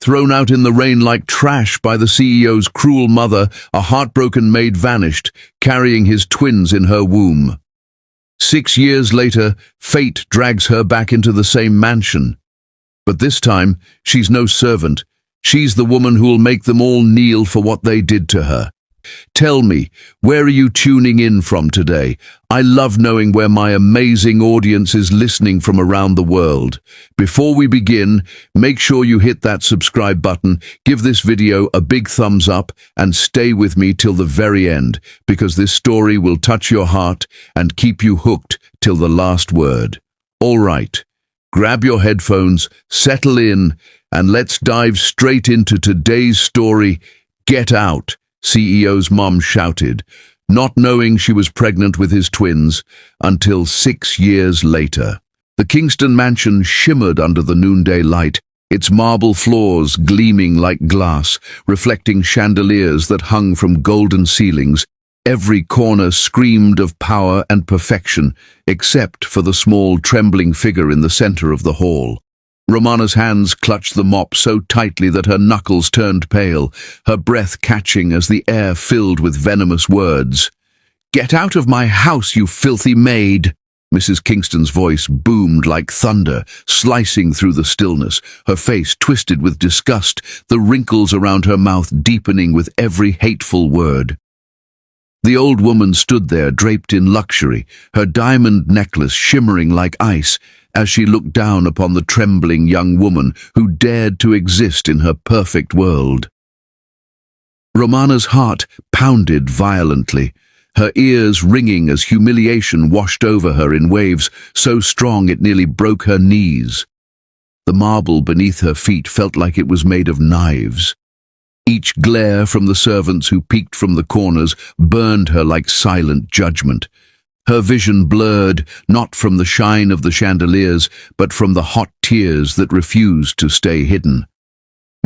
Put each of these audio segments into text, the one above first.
Thrown out in the rain like trash by the CEO's cruel mother, a heartbroken maid vanished, carrying his twins in her womb. 6 years later, fate drags her back into the same mansion. But this time, she's no servant. She's the woman who'll make them all kneel for what they did to her. Tell me, where are you tuning in from today? I love knowing where my amazing audience is listening from around the world. Before we begin, make sure you hit that subscribe button, give this video a big thumbs up, and stay with me till the very end, because this story will touch your heart and keep you hooked till the last word. All right, grab your headphones, settle in, and let's dive straight into today's story. Get out! CEO's mom shouted, not knowing she was pregnant with his twins until 6 years later. The Kingston Mansion shimmered under the noonday light, its marble floors gleaming like glass, reflecting chandeliers that hung from golden ceilings. Every corner screamed of power and perfection, except for the small, trembling figure in the center of the hall. Romana's hands clutched the mop so tightly that her knuckles turned pale, her breath catching as the air filled with venomous words. "Get out of my house, you filthy maid!" Mrs. Kingston's voice boomed like thunder, slicing through the stillness, her face twisted with disgust, the wrinkles around her mouth deepening with every hateful word. The old woman stood there, draped in luxury, her diamond necklace shimmering like ice, as she looked down upon the trembling young woman who dared to exist in her perfect world. Romana's heart pounded violently, her ears ringing as humiliation washed over her in waves so strong it nearly broke her knees. The marble beneath her feet felt like it was made of knives. Each glare from the servants who peeked from the corners burned her like silent judgment. Her vision blurred, not from the shine of the chandeliers, but from the hot tears that refused to stay hidden.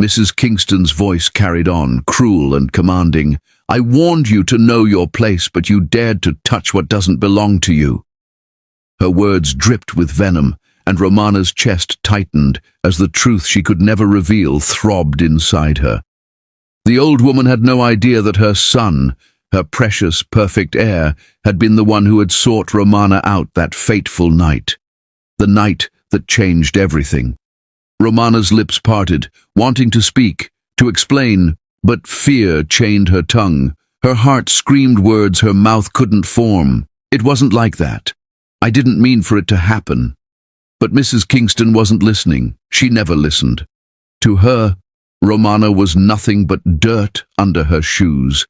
Mrs. Kingston's voice carried on, cruel and commanding. "I warned you to know your place, but you dared to touch what doesn't belong to you." Her words dripped with venom, and Romana's chest tightened as the truth she could never reveal throbbed inside her. The old woman had no idea that her son, her precious, perfect heir, had been the one who had sought Romana out that fateful night. The night that changed everything. Romana's lips parted, wanting to speak, to explain, but fear chained her tongue. Her heart screamed words her mouth couldn't form. "It wasn't like that. I didn't mean for it to happen." But Mrs. Kingston wasn't listening. She never listened. To her, Romana was nothing but dirt under her shoes.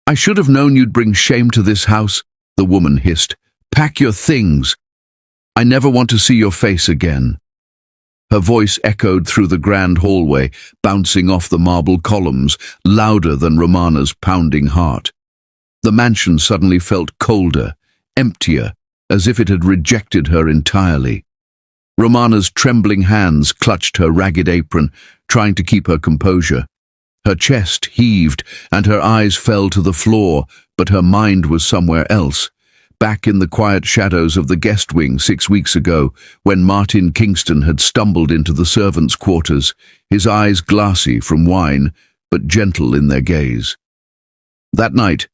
"I should have known you'd bring shame to this house," the woman hissed. "Pack your things. I never want to see your face again." Her voice echoed through the grand hallway, bouncing off the marble columns, louder than Romana's pounding heart. The mansion suddenly felt colder, emptier, as if it had rejected her entirely. Romana's trembling hands clutched her ragged apron, trying to keep her composure. Her chest heaved, and her eyes fell to the floor, but her mind was somewhere else, back in the quiet shadows of the guest wing 6 weeks ago, when Martin Kingston had stumbled into the servants' quarters, his eyes glassy from wine, but gentle in their gaze. That night,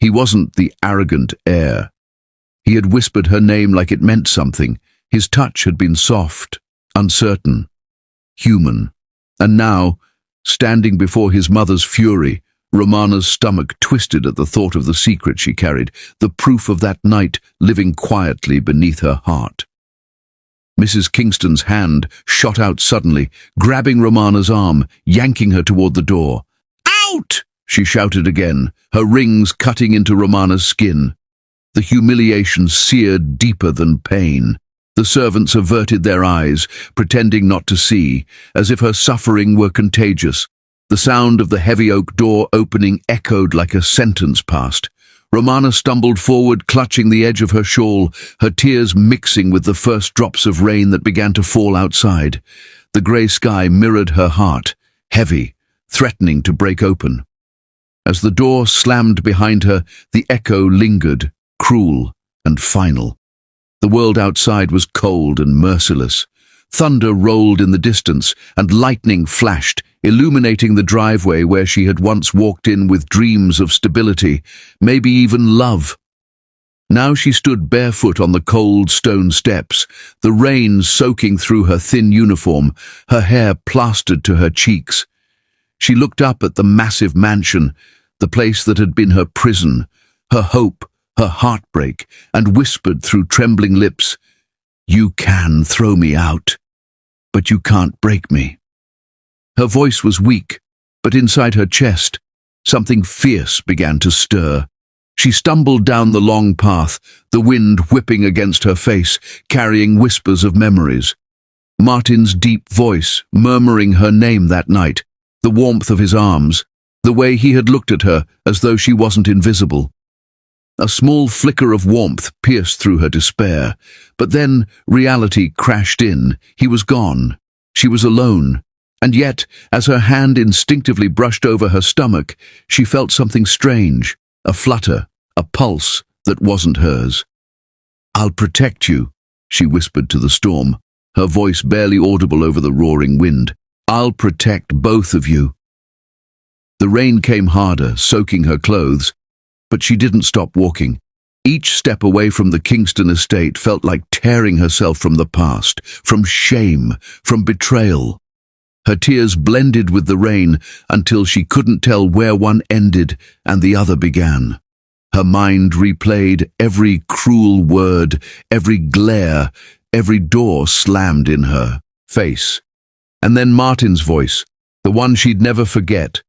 he wasn't the arrogant heir. He had whispered her name like it meant something. His touch had been soft, uncertain, human. And now, standing before his mother's fury, Romana's stomach twisted at the thought of the secret she carried, the proof of that night living quietly beneath her heart. Mrs. Kingston's hand shot out suddenly, grabbing Romana's arm, yanking her toward the door. "Out!" she shouted again, her rings cutting into Romana's skin. The humiliation seared deeper than pain. The servants averted their eyes, pretending not to see, as if her suffering were contagious. The sound of the heavy oak door opening echoed like a sentence passed. Romana stumbled forward, clutching the edge of her shawl, her tears mixing with the first drops of rain that began to fall outside. The grey sky mirrored her heart, heavy, threatening to break open. As the door slammed behind her, the echo lingered, cruel and final. The world outside was cold and merciless. Thunder rolled in the distance, and lightning flashed, illuminating the driveway where she had once walked in with dreams of stability, maybe even love. Now she stood barefoot on the cold stone steps, the rain soaking through her thin uniform, her hair plastered to her cheeks. She looked up at the massive mansion, the place that had been her prison, her hope, her heartbreak, and whispered through trembling lips, "You can throw me out, but you can't break me." Her voice was weak, but inside her chest, something fierce began to stir. She stumbled down the long path, the wind whipping against her face, carrying whispers of memories. Martin's deep voice, murmuring her name that night, the warmth of his arms, the way he had looked at her as though she wasn't invisible. A small flicker of warmth pierced through her despair, but then reality crashed in. He was gone. She was alone. And yet, as her hand instinctively brushed over her stomach, she felt something strange, a flutter, a pulse that wasn't hers. "I'll protect you," she whispered to the storm, her voice barely audible over the roaring wind. "I'll protect both of you." The rain came harder, soaking her clothes, but she didn't stop walking. Each step away from the Kingston estate felt like tearing herself from the past, from shame, from betrayal. Her tears blended with the rain until she couldn't tell where one ended and the other began. Her mind replayed every cruel word, every glare, every door slammed in her face. And then Martin's voice, the one she'd never forget.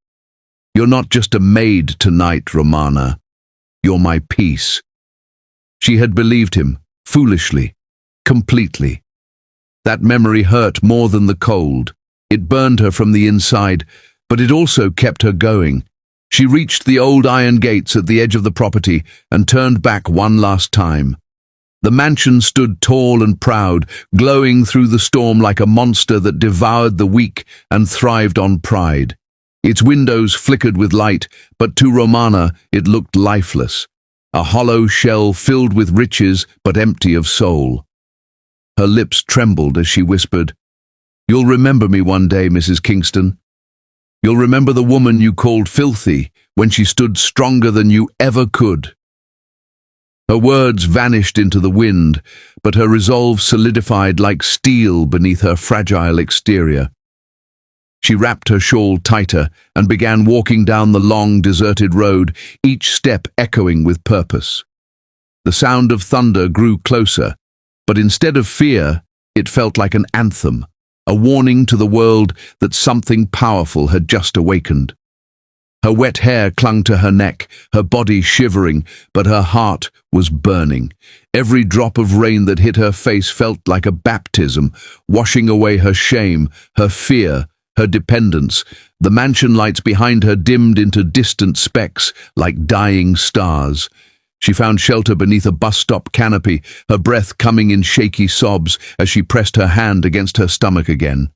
"You're not just a maid tonight, Romana. You're my peace." She had believed him, foolishly, completely. That memory hurt more than the cold. It burned her from the inside, but it also kept her going. She reached the old iron gates at the edge of the property and turned back one last time. The mansion stood tall and proud, glowing through the storm like a monster that devoured the weak and thrived on pride. Its windows flickered with light, but to Romana it looked lifeless, a hollow shell filled with riches but empty of soul. Her lips trembled as she whispered, "You'll remember me one day, Mrs. Kingston. You'll remember the woman you called filthy when she stood stronger than you ever could." Her words vanished into the wind, but her resolve solidified like steel beneath her fragile exterior. She wrapped her shawl tighter and began walking down the long, deserted road, each step echoing with purpose. The sound of thunder grew closer, but instead of fear, it felt like an anthem, a warning to the world that something powerful had just awakened. Her wet hair clung to her neck, her body shivering, but her heart was burning. Every drop of rain that hit her face felt like a baptism, washing away her shame, her fear, her dependence. The mansion lights behind her dimmed into distant specks like dying stars. She found shelter beneath a bus stop canopy, her breath coming in shaky sobs as she pressed her hand against her stomach again.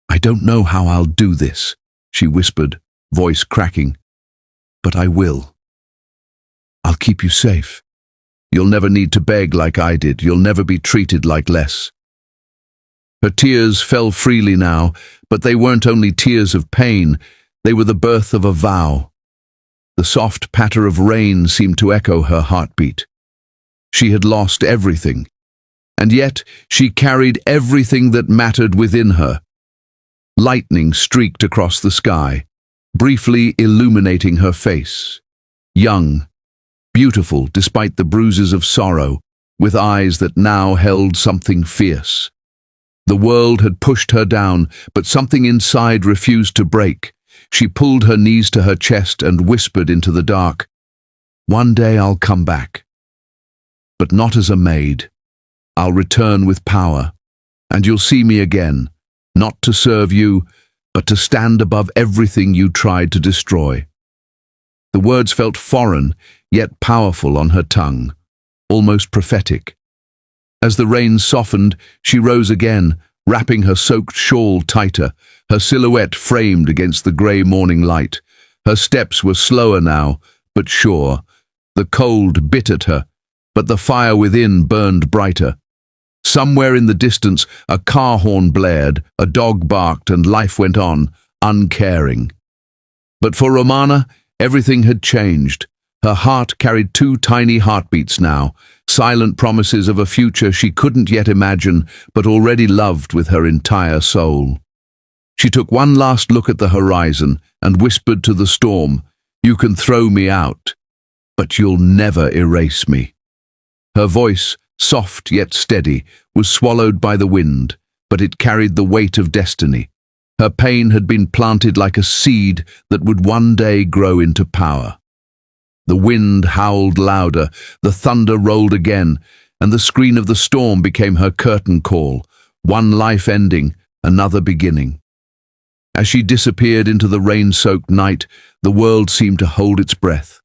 "I don't know how I'll do this," she whispered, voice cracking, "but I will. I'll keep you safe. You'll never need to beg like I did. You'll never be treated like less." Her tears fell freely now, but they weren't only tears of pain, they were the birth of a vow. The soft patter of rain seemed to echo her heartbeat. She had lost everything, and yet she carried everything that mattered within her. Lightning streaked across the sky, briefly illuminating her face. Young, beautiful despite the bruises of sorrow, with eyes that now held something fierce. The world had pushed her down, but something inside refused to break. She pulled her knees to her chest and whispered into the dark, "One day I'll come back. But not as a maid. I'll return with power, and you'll see me again, not to serve you, but to stand above everything you tried to destroy." The words felt foreign, yet powerful on her tongue, almost prophetic. As the rain softened, she rose again, wrapping her soaked shawl tighter, her silhouette framed against the grey morning light. Her steps were slower now, but sure. The cold bit at her, but the fire within burned brighter. Somewhere in the distance, a car horn blared, a dog barked, and life went on, uncaring. But for Romana, everything had changed. Her heart carried two tiny heartbeats now, silent promises of a future she couldn't yet imagine, but already loved with her entire soul. She took one last look at the horizon and whispered to the storm, "You can throw me out, but you'll never erase me." Her voice, soft yet steady, was swallowed by the wind, but it carried the weight of destiny. Her pain had been planted like a seed that would one day grow into power. The wind howled louder, the thunder rolled again, and the screen of the storm became her curtain call, one life ending, another beginning. As she disappeared into the rain-soaked night, the world seemed to hold its breath.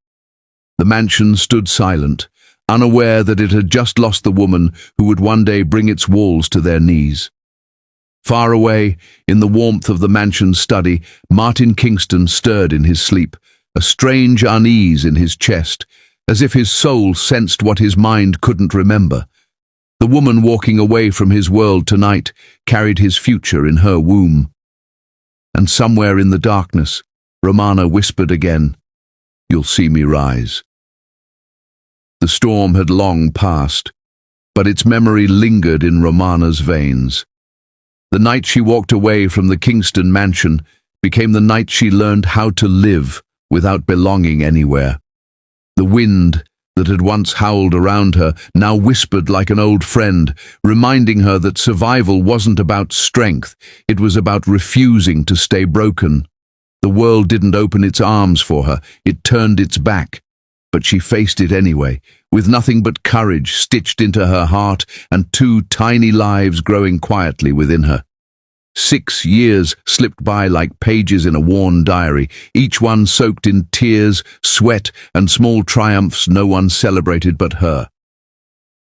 The mansion stood silent, unaware that it had just lost the woman who would one day bring its walls to their knees. Far away, in the warmth of the mansion's study, Martin Kingston stirred in his sleep, a strange unease in his chest, as if his soul sensed what his mind couldn't remember. The woman walking away from his world tonight carried his future in her womb. And somewhere in the darkness, Romana whispered again, "You'll see me rise." The storm had long passed, but its memory lingered in Romana's veins. The night she walked away from the Kingston Mansion became the night she learned how to live without belonging anywhere. The wind that had once howled around her now whispered like an old friend, reminding her that survival wasn't about strength, it was about refusing to stay broken. The world didn't open its arms for her, it turned its back. But she faced it anyway, with nothing but courage stitched into her heart and two tiny lives growing quietly within her. 6 years slipped by like pages in a worn diary, each one soaked in tears, sweat, and small triumphs no one celebrated but her.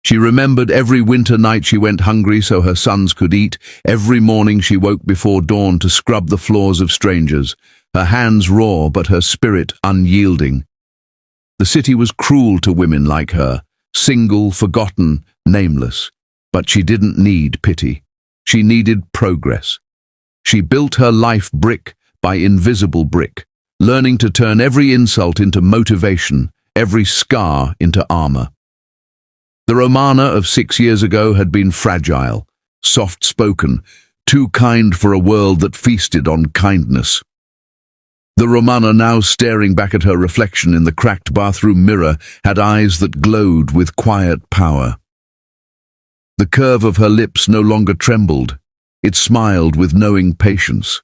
She remembered every winter night she went hungry so her sons could eat, every morning she woke before dawn to scrub the floors of strangers, her hands raw but her spirit unyielding. The city was cruel to women like her, single, forgotten, nameless. But she didn't need pity. She needed progress. She built her life brick by invisible brick, learning to turn every insult into motivation, every scar into armor. The Romana of 6 years ago had been fragile, soft-spoken, too kind for a world that feasted on kindness. The Romana, now staring back at her reflection in the cracked bathroom mirror, had eyes that glowed with quiet power. The curve of her lips no longer trembled. It smiled with knowing patience.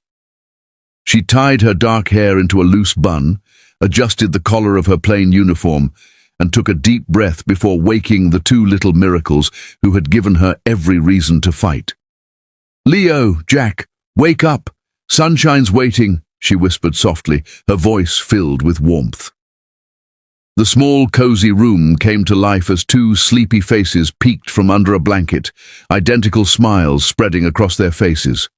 She tied her dark hair into a loose bun, adjusted the collar of her plain uniform, and took a deep breath before waking the two little miracles who had given her every reason to fight. "Leo, Jack, wake up! Sunshine's waiting," she whispered softly, her voice filled with warmth. The small, cozy room came to life as two sleepy faces peeked from under a blanket, identical smiles spreading across their faces.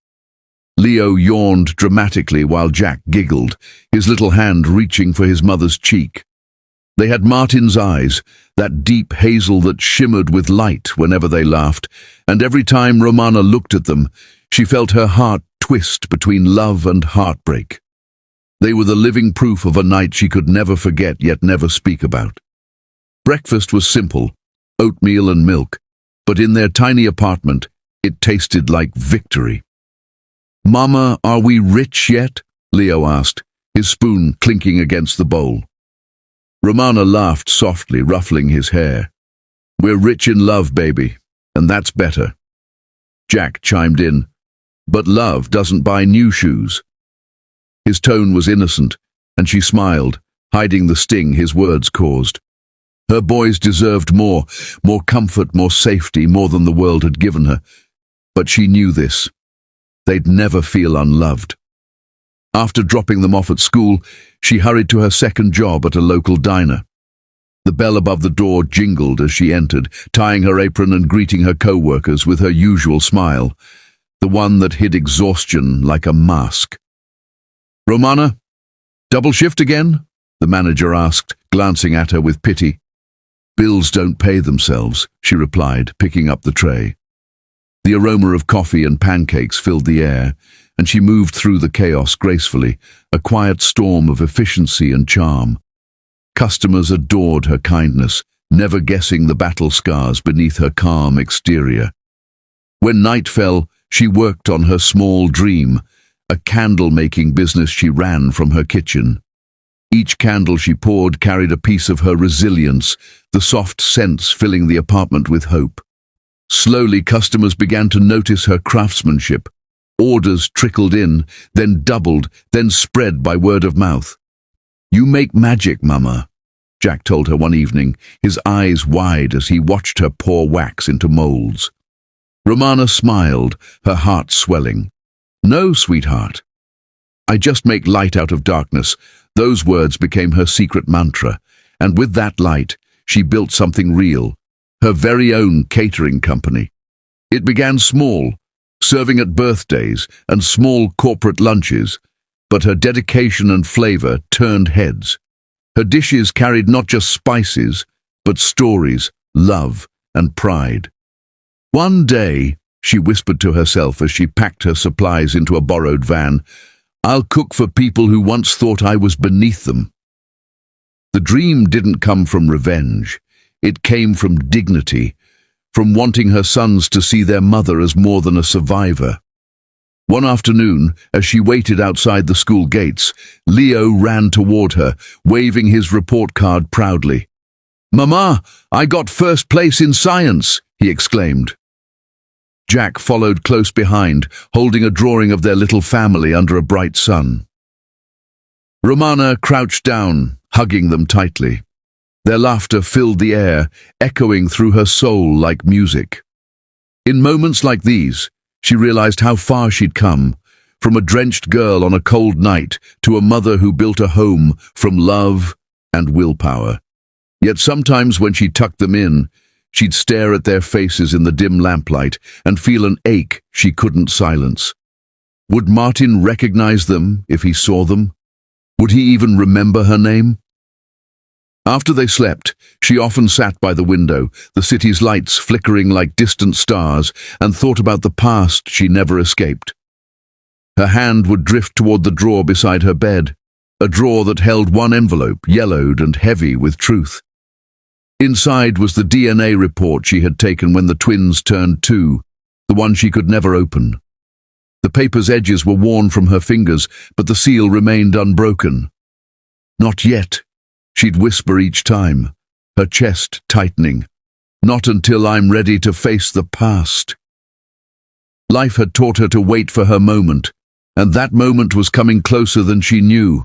Leo yawned dramatically while Jack giggled, his little hand reaching for his mother's cheek. They had Martin's eyes, that deep hazel that shimmered with light whenever they laughed, and every time Romana looked at them, she felt her heart twist between love and heartbreak. They were the living proof of a night she could never forget yet never speak about. Breakfast was simple, oatmeal and milk, but in their tiny apartment, it tasted like victory. "Mama, are we rich yet?" Leo asked, his spoon clinking against the bowl. Romana laughed softly, ruffling his hair. "We're rich in love, baby, and that's better." Jack chimed in, "But love doesn't buy new shoes." His tone was innocent, and she smiled, hiding the sting his words caused. Her boys deserved more comfort, more safety, more than the world had given her. But she knew this. They'd never feel unloved. After dropping them off at school, she hurried to her second job at a local diner. The bell above the door jingled as she entered, tying her apron and greeting her co-workers with her usual smile, the one that hid exhaustion like a mask. "Romana, double shift again?" the manager asked, glancing at her with pity. "Bills don't pay themselves," she replied, picking up the tray. The aroma of coffee and pancakes filled the air, and she moved through the chaos gracefully, a quiet storm of efficiency and charm. Customers adored her kindness, never guessing the battle scars beneath her calm exterior. When night fell, she worked on her small dream, a candle-making business she ran from her kitchen. Each candle she poured carried a piece of her resilience, the soft scents filling the apartment with hope. Slowly, customers began to notice her craftsmanship. Orders trickled in, then doubled, then spread by word of mouth. "You make magic, Mama," Jack told her one evening, his eyes wide as he watched her pour wax into molds. Romana smiled, her heart swelling. "No, sweetheart. I just make light out of darkness." Those words became her secret mantra, and with that light, she built something real, her very own catering company. It began small, serving at birthdays and small corporate lunches, but her dedication and flavor turned heads. Her dishes carried not just spices, but stories, love, and pride. "One day," she whispered to herself as she packed her supplies into a borrowed van, "I'll cook for people who once thought I was beneath them." The dream didn't come from revenge. It came from dignity, from wanting her sons to see their mother as more than a survivor. One afternoon, as she waited outside the school gates, Leo ran toward her, waving his report card proudly. "Mama, I got first place in science," he exclaimed. Jack followed close behind, holding a drawing of their little family under a bright sun. Romana crouched down, hugging them tightly. Their laughter filled the air, echoing through her soul like music. In moments like these, she realized how far she'd come, from a drenched girl on a cold night to a mother who built a home from love and willpower. Yet sometimes when she tucked them in, she'd stare at their faces in the dim lamplight and feel an ache she couldn't silence. Would Martin recognize them if he saw them? Would he even remember her name? After they slept, she often sat by the window, the city's lights flickering like distant stars, and thought about the past she never escaped. Her hand would drift toward the drawer beside her bed, a drawer that held one envelope, yellowed and heavy with truth. Inside was the DNA report she had taken when the twins turned 2, the one she could never open. The paper's edges were worn from her fingers, but the seal remained unbroken. "Not yet," she'd whisper each time, her chest tightening. "Not until I'm ready to face the past." Life had taught her to wait for her moment, and that moment was coming closer than she knew.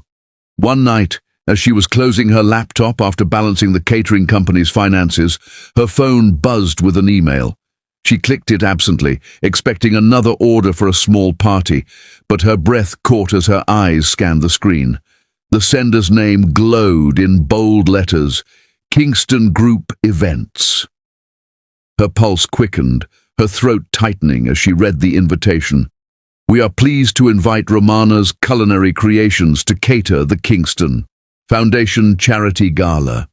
One night, as she was closing her laptop after balancing the catering company's finances, her phone buzzed with an email. She clicked it absently, expecting another order for a small party, but her breath caught as her eyes scanned the screen. The sender's name glowed in bold letters, Kingston Group Events. Her pulse quickened, her throat tightening as she read the invitation. "We are pleased to invite Romana's culinary creations to cater the Kingston Foundation Charity Gala."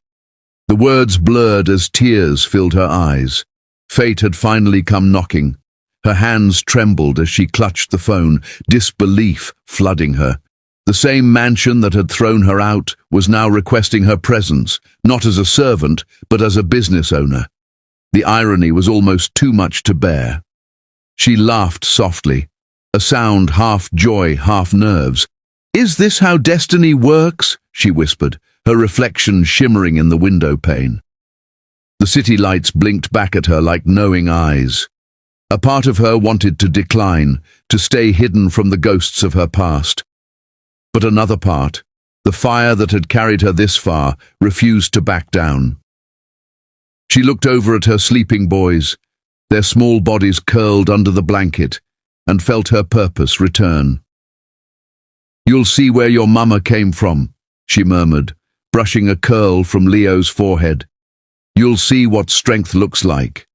The words blurred as tears filled her eyes. Fate had finally come knocking. Her hands trembled as she clutched the phone, disbelief flooding her. The same mansion that had thrown her out was now requesting her presence, not as a servant, but as a business owner. The irony was almost too much to bear. She laughed softly, a sound half joy, half nerves. "Is this how destiny works?" she whispered, her reflection shimmering in the window pane. The city lights blinked back at her like knowing eyes. A part of her wanted to decline, to stay hidden from the ghosts of her past. But another part, the fire that had carried her this far, refused to back down. She looked over at her sleeping boys, their small bodies curled under the blanket, and felt her purpose return. "You'll see where your mama came from," she murmured, brushing a curl from Leo's forehead. "You'll see what strength looks like."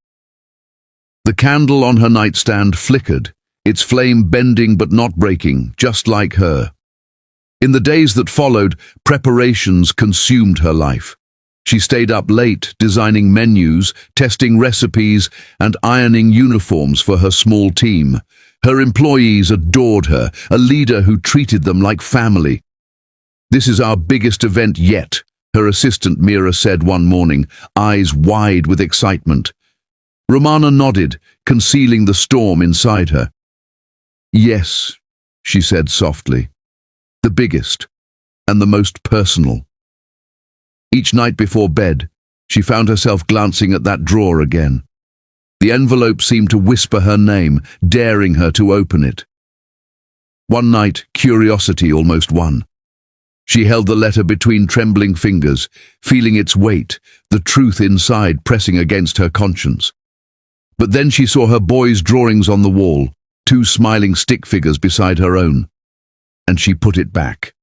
The candle on her nightstand flickered, its flame bending but not breaking, just like her. In the days that followed, preparations consumed her life. She stayed up late, designing menus, testing recipes, and ironing uniforms for her small team. Her employees adored her, a leader who treated them like family. "This is our biggest event yet," her assistant Mira said one morning, eyes wide with excitement. Romana nodded, concealing the storm inside her. "Yes," she said softly, "the biggest, and the most personal." Each night before bed, she found herself glancing at that drawer again. The envelope seemed to whisper her name, daring her to open it. One night, curiosity almost won. She held the letter between trembling fingers, feeling its weight, the truth inside pressing against her conscience. But then she saw her boy's drawings on the wall, two smiling stick figures beside her own, and she put it back.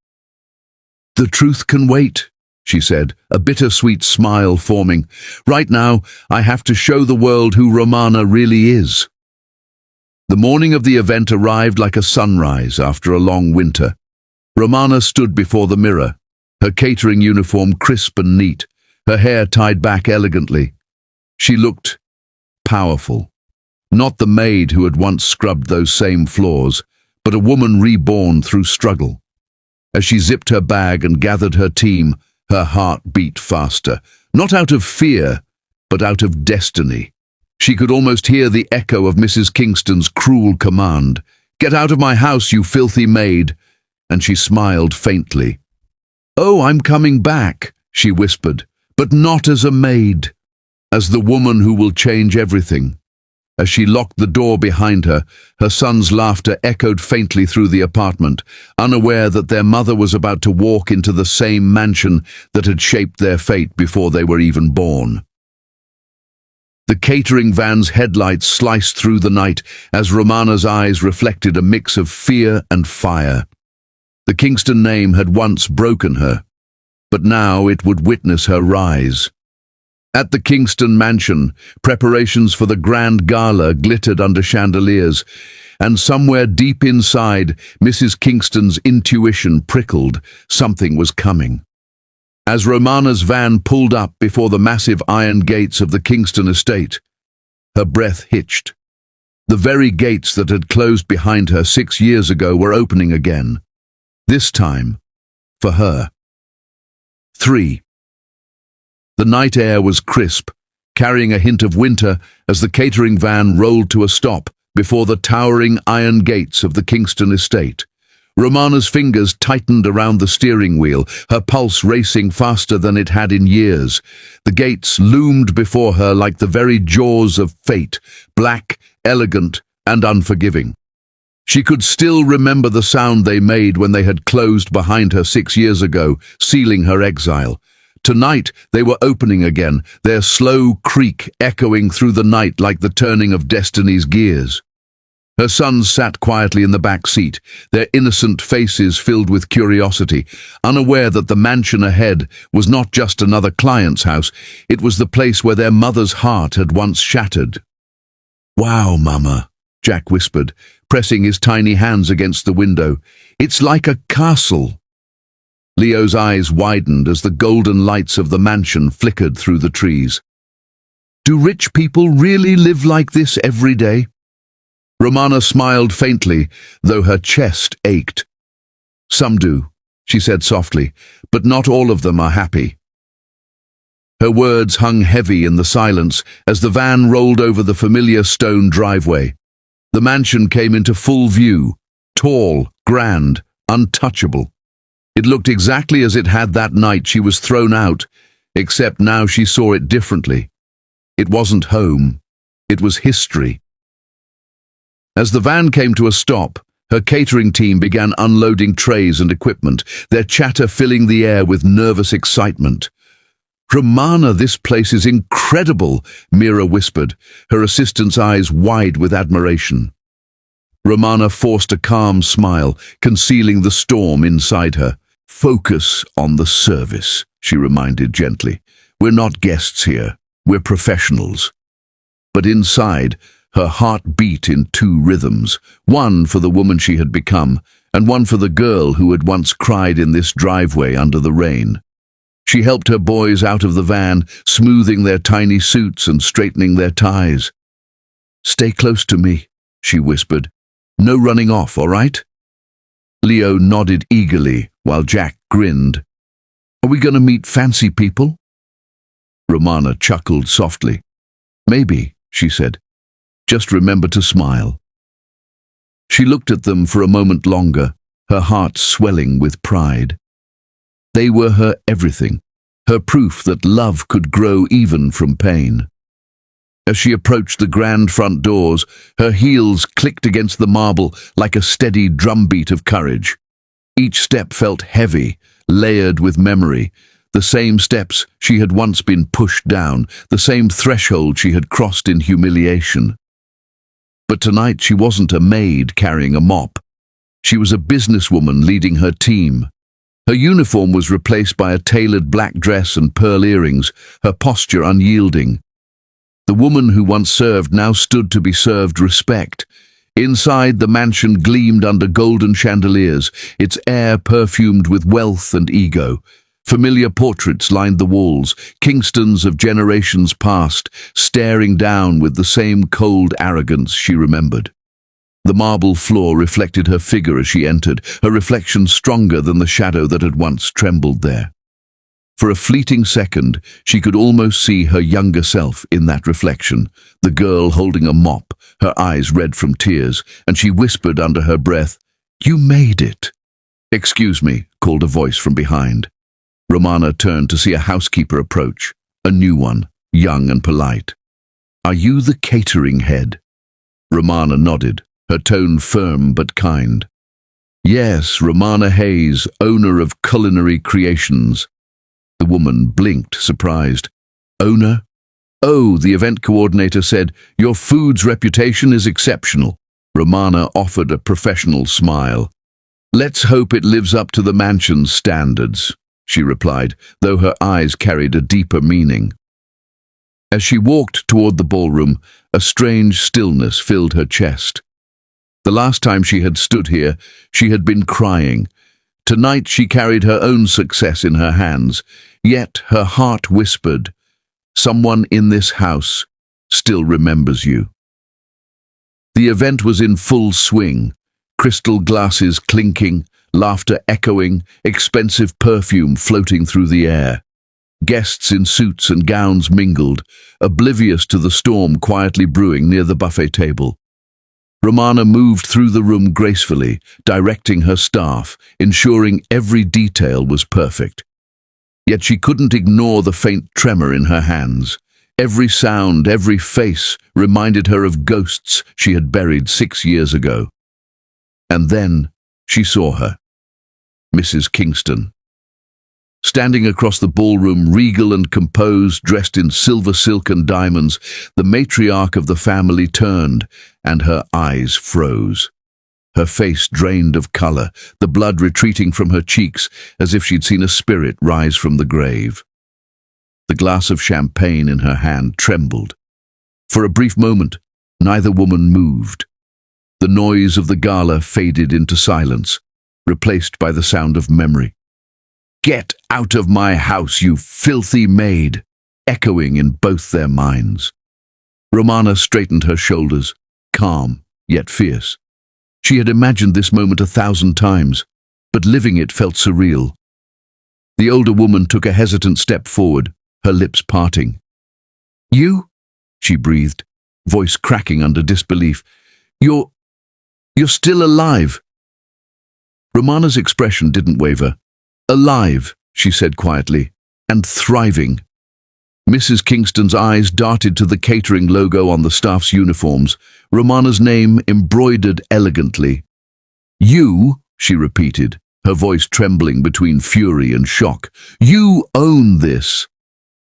"The truth can wait," she said, a bittersweet smile forming. "Right now, I have to show the world who Romana really is." The morning of the event arrived like a sunrise after a long winter. Romana stood before the mirror, her catering uniform crisp and neat, her hair tied back elegantly. She looked powerful. Not the maid who had once scrubbed those same floors, but a woman reborn through struggle. As she zipped her bag and gathered her team, her heart beat faster, not out of fear, but out of destiny. She could almost hear the echo of Mrs. Kingston's cruel command, "Get out of my house, you filthy maid," and she smiled faintly. "Oh, I'm coming back," she whispered, "but not as a maid, as the woman who will change everything." As she locked the door behind her, her son's laughter echoed faintly through the apartment, unaware that their mother was about to walk into the same mansion that had shaped their fate before they were even born. The catering van's headlights sliced through the night as Romana's eyes reflected a mix of fear and fire. The Kingston name had once broken her, but now it would witness her rise. At the Kingston Mansion, preparations for the grand gala glittered under chandeliers, and somewhere deep inside, Mrs. Kingston's intuition prickled. Something was coming. As Romana's van pulled up before the massive iron gates of the Kingston estate, her breath hitched. The very gates that had closed behind her 6 years ago were opening again. This time, for her. 3. The night air was crisp, carrying a hint of winter as the catering van rolled to a stop before the towering iron gates of the Kingston estate. Romana's fingers tightened around the steering wheel, her pulse racing faster than it had in years. The gates loomed before her like the very jaws of fate, black, elegant, and unforgiving. She could still remember the sound they made when they had closed behind her 6 years ago, sealing her exile. Tonight they were opening again, their slow creak echoing through the night like the turning of destiny's gears. Her sons sat quietly in the back seat, their innocent faces filled with curiosity, unaware that the mansion ahead was not just another client's house, it was the place where their mother's heart had once shattered. "Wow, Mama," Jack whispered, pressing his tiny hands against the window. "It's like a castle." Leo's eyes widened as the golden lights of the mansion flickered through the trees. "Do rich people really live like this every day?" Romana smiled faintly, though her chest ached. "Some do," she said softly, "but not all of them are happy." Her words hung heavy in the silence as the van rolled over the familiar stone driveway. The mansion came into full view, tall, grand, untouchable. It looked exactly as it had that night she was thrown out, except now she saw it differently. It wasn't home. It was history. As the van came to a stop, her catering team began unloading trays and equipment, their chatter filling the air with nervous excitement. "Romana, this place is incredible," Mira whispered, her assistant's eyes wide with admiration. Romana forced a calm smile, concealing the storm inside her. "Focus on the service," she reminded gently. "We're not guests here. We're professionals." But inside, her heart beat in two rhythms, one for the woman she had become, and one for the girl who had once cried in this driveway under the rain. She helped her boys out of the van, smoothing their tiny suits and straightening their ties. "Stay close to me," she whispered. "No running off, all right?" Leo nodded eagerly, while Jack grinned. "Are we going to meet fancy people?" Romana chuckled softly. "Maybe," she said. "Just remember to smile." She looked at them for a moment longer, her heart swelling with pride. They were her everything, her proof that love could grow even from pain. As she approached the grand front doors, her heels clicked against the marble like a steady drumbeat of courage. Each step felt heavy, layered with memory, the same steps she had once been pushed down, the same threshold she had crossed in humiliation. But tonight she wasn't a maid carrying a mop. She was a businesswoman leading her team. Her uniform was replaced by a tailored black dress and pearl earrings, her posture unyielding. The woman who once served now stood to be served respect. Inside, the mansion gleamed under golden chandeliers, its air perfumed with wealth and ego. Familiar portraits lined the walls, Kingstons of generations past, staring down with the same cold arrogance she remembered. The marble floor reflected her figure as she entered, her reflection stronger than the shadow that had once trembled there. For a fleeting second, she could almost see her younger self in that reflection, the girl holding a mop, her eyes red from tears, and she whispered under her breath, "You made it." "Excuse me," called a voice from behind. Romana turned to see a housekeeper approach, a new one, young and polite. "Are you the catering head?" Romana nodded, her tone firm but kind. "Yes, Romana Hayes, owner of Culinary Creations." The woman blinked, surprised. "Owner?" "Oh," the event coordinator said, "your food's reputation is exceptional." Romana offered a professional smile. "Let's hope it lives up to the mansion's standards," she replied, though her eyes carried a deeper meaning. As she walked toward the ballroom, a strange stillness filled her chest. The last time she had stood here, she had been crying. Tonight she carried her own success in her hands, yet her heart whispered, "Someone in this house still remembers you." The event was in full swing, crystal glasses clinking, laughter echoing, expensive perfume floating through the air. Guests in suits and gowns mingled, oblivious to the storm quietly brewing near the buffet table. Romana moved through the room gracefully, directing her staff, ensuring every detail was perfect. Yet she couldn't ignore the faint tremor in her hands. Every sound, every face reminded her of ghosts she had buried 6 years ago. And then she saw her, Mrs. Kingston. Standing across the ballroom, regal and composed, dressed in silver silk and diamonds, the matriarch of the family turned, and her eyes froze. Her face drained of color, the blood retreating from her cheeks as if she'd seen a spirit rise from the grave. The glass of champagne in her hand trembled. For a brief moment, neither woman moved. The noise of the gala faded into silence, replaced by the sound of memory. "Get out of my house, you filthy maid!" echoing in both their minds. Romana straightened her shoulders, calm yet fierce. She had imagined this moment 1,000 times, but living it felt surreal. The older woman took a hesitant step forward, her lips parting. "You?" she breathed, voice cracking under disbelief. You're still alive." Romana's expression didn't waver. "Alive," she said quietly, "and thriving." Mrs. Kingston's eyes darted to the catering logo on the staff's uniforms, Romana's name embroidered elegantly. "You," she repeated, her voice trembling between fury and shock. "You own this."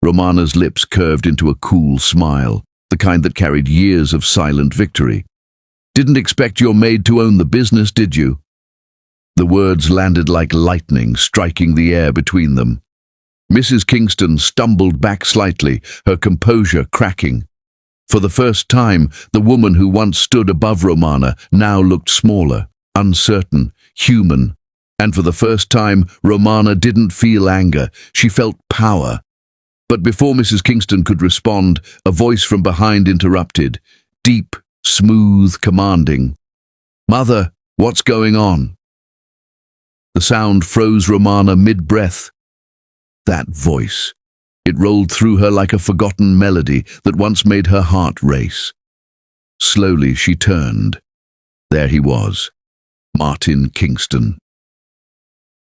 Romana's lips curved into a cool smile, the kind that carried years of silent victory. "Didn't expect your maid to own the business, did you?" The words landed like lightning, striking the air between them. Mrs. Kingston stumbled back slightly, her composure cracking. For the first time, the woman who once stood above Romana now looked smaller, uncertain, human, And for the first time, Romana didn't feel anger. She felt power. But before Mrs. Kingston could respond, a voice from behind interrupted. Deep, smooth, commanding. "Mother, what's going on?" The sound froze Romana mid-breath. That voice. It rolled through her like a forgotten melody that once made her heart race. Slowly she turned. There he was, Martin Kingston.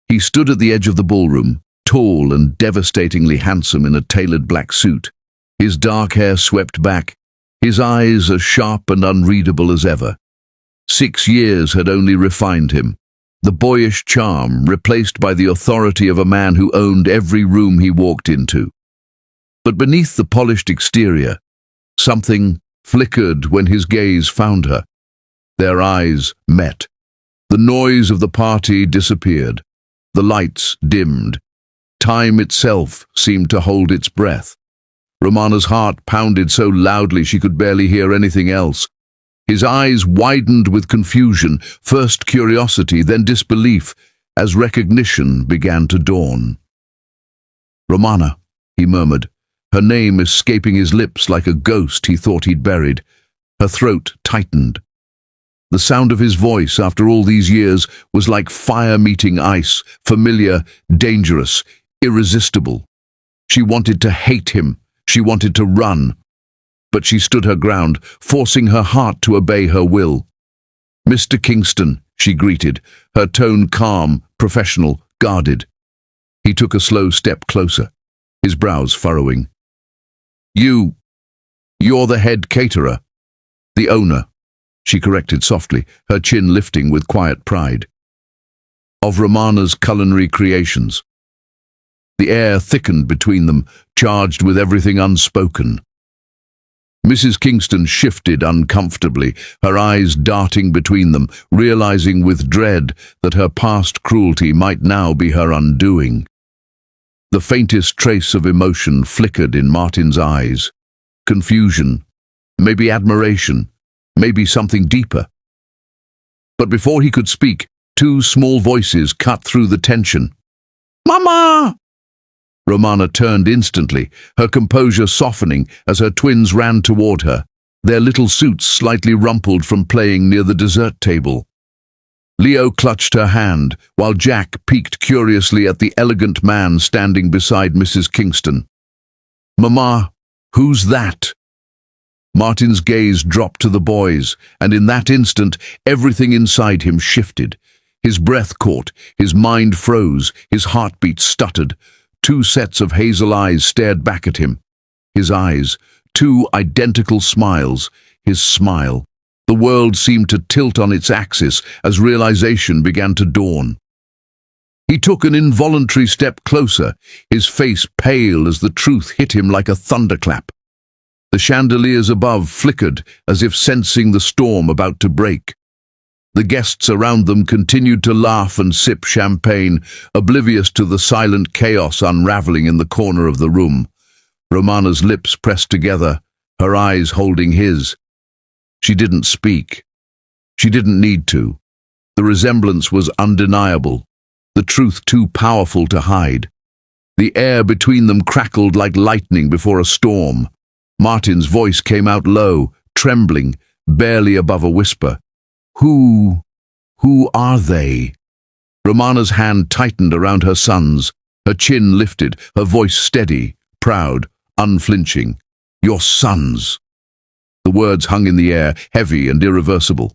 He stood at the edge of the ballroom, tall and devastatingly handsome in a tailored black suit. His dark hair swept back, his eyes as sharp and unreadable as ever. 6 years had only refined him. The boyish charm replaced by the authority of a man who owned every room he walked into. But beneath the polished exterior, something flickered when his gaze found her. Their eyes met. The noise of the party disappeared. The lights dimmed. Time itself seemed to hold its breath. Romana's heart pounded so loudly she could barely hear anything else. His eyes widened with confusion, first curiosity, then disbelief, as recognition began to dawn. "Romana," he murmured, her name escaping his lips like a ghost he thought he'd buried. Her throat tightened. The sound of his voice, after all these years, was like fire meeting ice, familiar, dangerous, irresistible. She wanted to hate him. She wanted to run. But she stood her ground, forcing her heart to obey her will. "Mr. Kingston," she greeted, her tone calm, professional, guarded. He took a slow step closer, his brows furrowing. You're the head caterer." "The owner," she corrected softly, her chin lifting with quiet pride. "Of Romana's culinary creations." The air thickened between them, charged with everything unspoken. Mrs. Kingston shifted uncomfortably, her eyes darting between them, realizing with dread that her past cruelty might now be her undoing. The faintest trace of emotion flickered in Martin's eyes. Confusion, maybe admiration, maybe something deeper. But before he could speak, 2 small voices cut through the tension. "Mama!" Romana turned instantly, her composure softening as her twins ran toward her, their little suits slightly rumpled from playing near the dessert table. Leo clutched her hand, while Jack peeked curiously at the elegant man standing beside Mrs. Kingston. "Mama, who's that?" Martin's gaze dropped to the boys, and in that instant, everything inside him shifted. His breath caught, his mind froze, his heartbeat stuttered. 2 sets of hazel eyes stared back at him. His eyes, 2 identical smiles, his smile. The world seemed to tilt on its axis as realization began to dawn. He took an involuntary step closer, his face pale as the truth hit him like a thunderclap. The chandeliers above flickered as if sensing the storm about to break. The guests around them continued to laugh and sip champagne, oblivious to the silent chaos unraveling in the corner of the room. Romana's lips pressed together, her eyes holding his. She didn't speak. She didn't need to. The resemblance was undeniable, the truth too powerful to hide. The air between them crackled like lightning before a storm. Martin's voice came out low, trembling, barely above a whisper. Who are they?" Romana's hand tightened around her son's, her chin lifted, her voice steady, proud, unflinching. "Your sons." The words hung in the air, heavy and irreversible.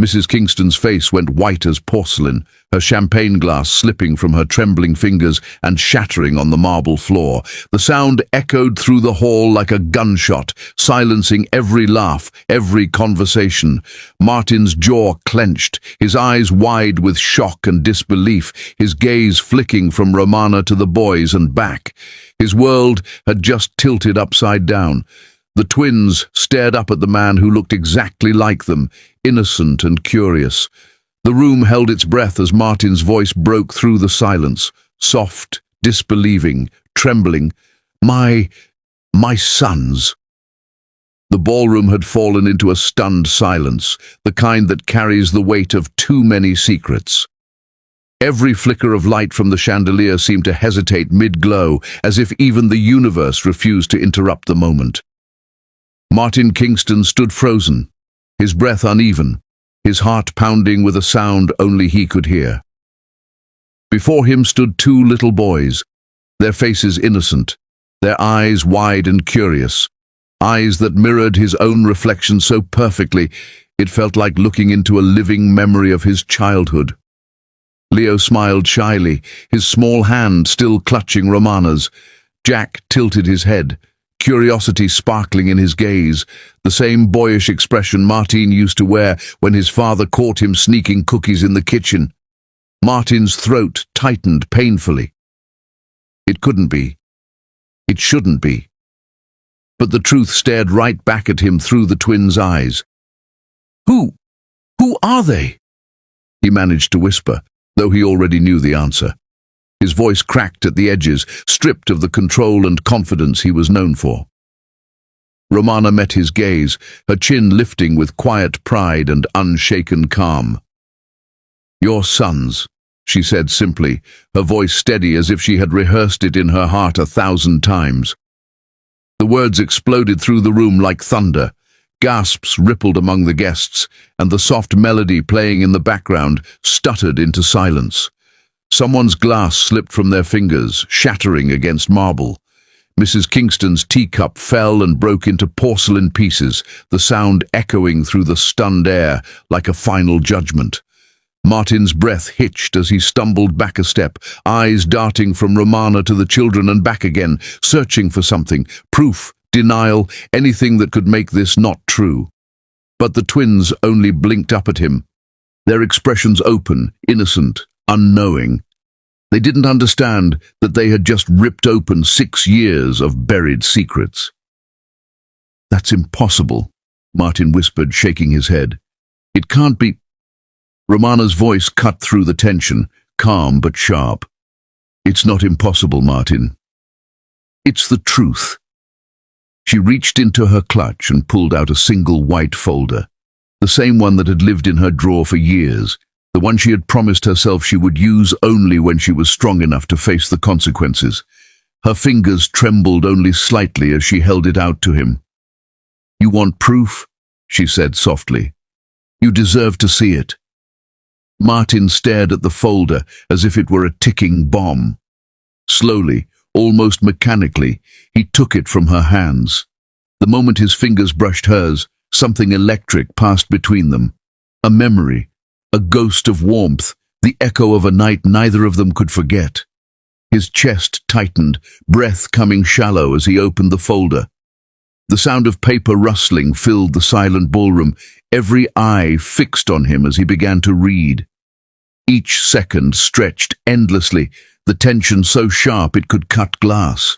Mrs. Kingston's face went white as porcelain, her champagne glass slipping from her trembling fingers and shattering on the marble floor. The sound echoed through the hall like a gunshot, silencing every laugh, every conversation. Martin's jaw clenched, his eyes wide with shock and disbelief, his gaze flicking from Romana to the boys and back. His world had just tilted upside down. The twins stared up at the man who looked exactly like them, innocent and curious. The room held its breath as Martin's voice broke through the silence, soft, disbelieving, trembling. My sons." The ballroom had fallen into a stunned silence, the kind that carries the weight of too many secrets. Every flicker of light from the chandelier seemed to hesitate mid-glow, as if even the universe refused to interrupt the moment. Martin Kingston stood frozen, his breath uneven, his heart pounding with a sound only he could hear. Before him stood two little boys, their faces innocent, their eyes wide and curious, eyes that mirrored his own reflection so perfectly it felt like looking into a living memory of his childhood. Leo smiled shyly, his small hand still clutching Romana's. Jack tilted his head, curiosity sparkling in his gaze, the same boyish expression Martin used to wear when his father caught him sneaking cookies in the kitchen. Martin's throat tightened painfully. It couldn't be. It shouldn't be. But the truth stared right back at him through the twins' eyes. Who are they? He managed to whisper, though he already knew the answer. His voice cracked at the edges, stripped of the control and confidence he was known for. Romana met his gaze, her chin lifting with quiet pride and unshaken calm. Your sons, she said simply, her voice steady as if she had rehearsed it in her heart 1,000 times. The words exploded through the room like thunder. Gasps rippled among the guests, and the soft melody playing in the background stuttered into silence. Someone's glass slipped from their fingers, shattering against marble. Mrs. Kingston's teacup fell and broke into porcelain pieces, the sound echoing through the stunned air like a final judgment. Martin's breath hitched as he stumbled back a step, eyes darting from Romana to the children and back again, searching for something, proof, denial, anything that could make this not true. But the twins only blinked up at him, their expressions open, innocent, unknowing. They didn't understand that they had just ripped open 6 years of buried secrets. That's impossible, Martin whispered, shaking his head. It can't be. Romana's voice cut through the tension, calm but sharp. It's not impossible, Martin. It's the truth. She reached into her clutch and pulled out a single white folder, the same one that had lived in her drawer for years, the one she had promised herself she would use only when she was strong enough to face the consequences. Her fingers trembled only slightly as she held it out to him. You want proof? She said softly. You deserve to see it. Martin stared at the folder as if it were a ticking bomb. Slowly, almost mechanically, he took it from her hands. The moment his fingers brushed hers, something electric passed between them. A memory, a ghost of warmth, the echo of a night neither of them could forget. His chest tightened, breath coming shallow as he opened the folder. The sound of paper rustling filled the silent ballroom, every eye fixed on him as he began to read. Each second stretched endlessly, the tension so sharp it could cut glass.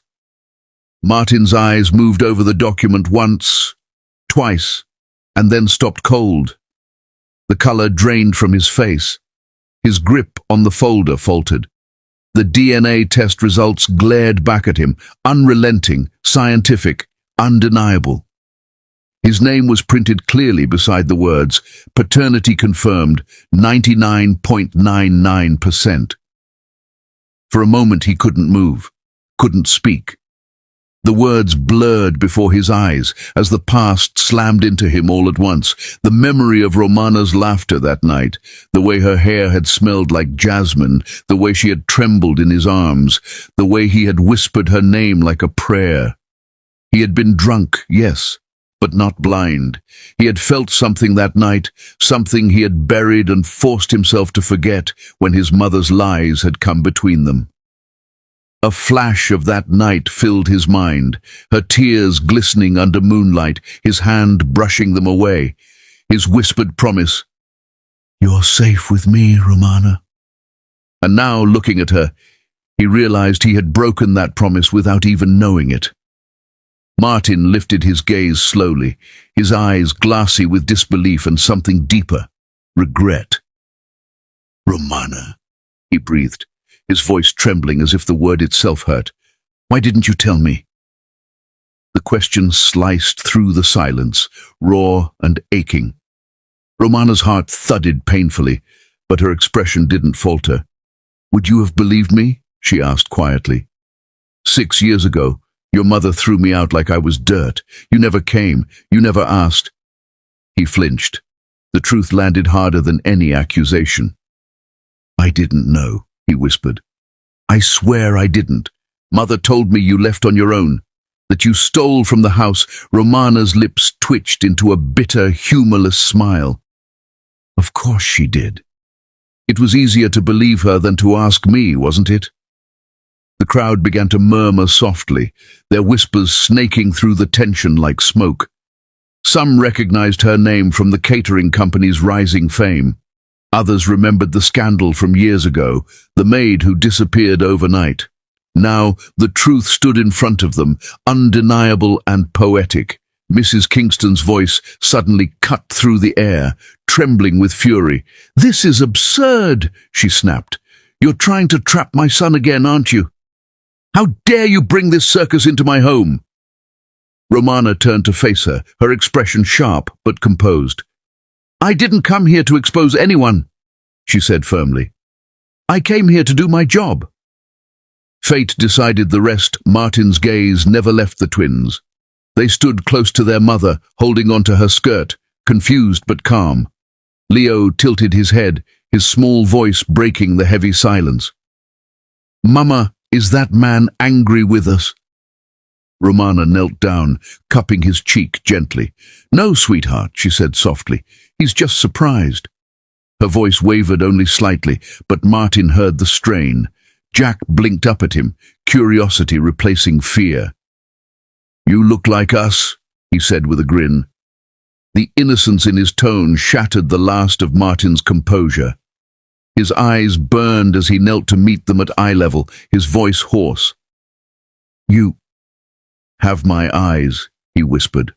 Martin's eyes moved over the document once, twice, and then stopped cold. The color drained from his face. His grip on the folder faltered. The DNA test results glared back at him, unrelenting, scientific, undeniable. His name was printed clearly beside the words, paternity confirmed, 99.99%. For a moment he couldn't move, couldn't speak. The words blurred before his eyes as the past slammed into him all at once. The memory of Romana's laughter that night, the way her hair had smelled like jasmine, the way she had trembled in his arms, the way he had whispered her name like a prayer. He had been drunk, yes, but not blind. He had felt something that night, something he had buried and forced himself to forget when his mother's lies had come between them. A flash of that night filled his mind, her tears glistening under moonlight, his hand brushing them away, his whispered promise, "You're safe with me, Romana." And now, looking at her, he realized he had broken that promise without even knowing it. Martin lifted his gaze slowly, his eyes glassy with disbelief and something deeper, regret. "Romana," he breathed, his voice trembling as if the word itself hurt. "Why didn't you tell me?" The question sliced through the silence, raw and aching. Romana's heart thudded painfully, but her expression didn't falter. "Would you have believed me?" she asked quietly. "6 years ago, your mother threw me out like I was dirt. You never came. You never asked." He flinched. The truth landed harder than any accusation. "I didn't know," he whispered. "I swear I didn't. Mother told me you left on your own, that you stole from the house." Romana's lips twitched into a bitter, humorless smile. "Of course she did. It was easier to believe her than to ask me, wasn't it?" The crowd began to murmur softly, their whispers snaking through the tension like smoke. Some recognized her name from the catering company's rising fame. Others remembered the scandal from years ago, the maid who disappeared overnight. Now the truth stood in front of them, undeniable and poetic. Mrs. Kingston's voice suddenly cut through the air, trembling with fury. "This is absurd," she snapped. "You're trying to trap my son again, aren't you? How dare you bring this circus into my home?" Romana turned to face her, her expression sharp but composed. "I didn't come here to expose anyone," she said firmly. "I came here to do my job." Fate decided the rest. Martin's gaze never left the twins. They stood close to their mother, holding onto her skirt, confused but calm. Leo tilted his head, his small voice breaking the heavy silence. "Mama, is that man angry with us?" Romana knelt down, cupping his cheek gently. "No, sweetheart," she said softly. "He's just surprised." Her voice wavered only slightly, but Martin heard the strain. Jack blinked up at him, curiosity replacing fear. "You look like us," he said with a grin. The innocence in his tone shattered the last of Martin's composure. His eyes burned as he knelt to meet them at eye level, his voice hoarse. "You have my eyes," he whispered.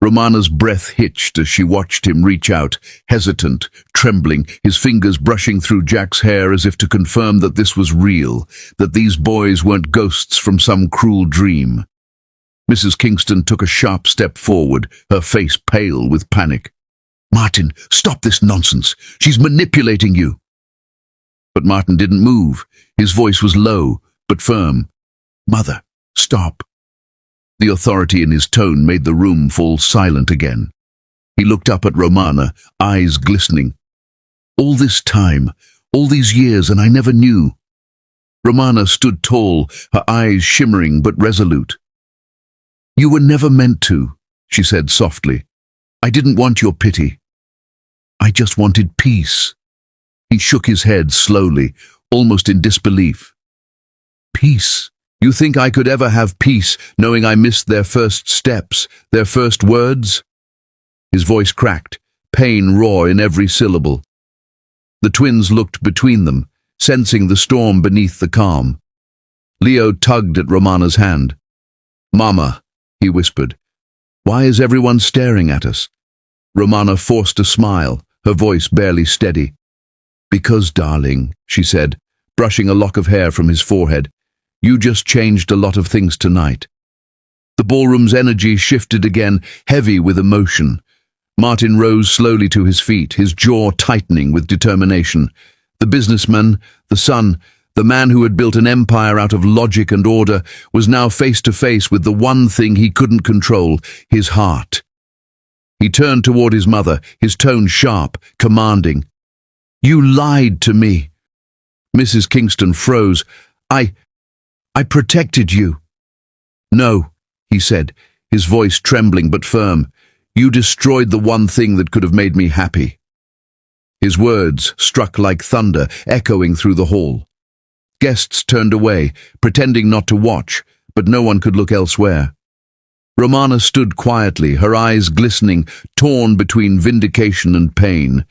Romana's breath hitched as she watched him reach out, hesitant, trembling, his fingers brushing through Jack's hair as if to confirm that this was real, that these boys weren't ghosts from some cruel dream. Mrs. Kingston took a sharp step forward, her face pale with panic. "Martin, stop this nonsense. She's manipulating you." But Martin didn't move. His voice was low, but firm. "Mother, stop." The authority in his tone made the room fall silent again. He looked up at Romana, eyes glistening. "All this time, all these years, and I never knew." Romana stood tall, her eyes shimmering but resolute. "You were never meant to," she said softly. "I didn't want your pity. I just wanted peace." He shook his head slowly, almost in disbelief. "Peace? You think I could ever have peace, knowing I missed their first steps, their first words?" His voice cracked, pain raw in every syllable. The twins looked between them, sensing the storm beneath the calm. Leo tugged at Romana's hand. "Mama," he whispered, "why is everyone staring at us?" Romana forced a smile, her voice barely steady. "Because, darling," she said, brushing a lock of hair from his forehead, "you just changed a lot of things tonight." The ballroom's energy shifted again, heavy with emotion. Martin rose slowly to his feet, his jaw tightening with determination. The businessman, the son, the man who had built an empire out of logic and order, was now face to face with the one thing he couldn't control, his heart. He turned toward his mother, his tone sharp, commanding. "You lied to me." Mrs. Kingston froze. I protected you." "No," he said, his voice trembling but firm. "You destroyed the one thing that could have made me happy." His words struck like thunder, echoing through the hall. Guests turned away, pretending not to watch, but no one could look elsewhere. Romana stood quietly, her eyes glistening, torn between vindication and pain.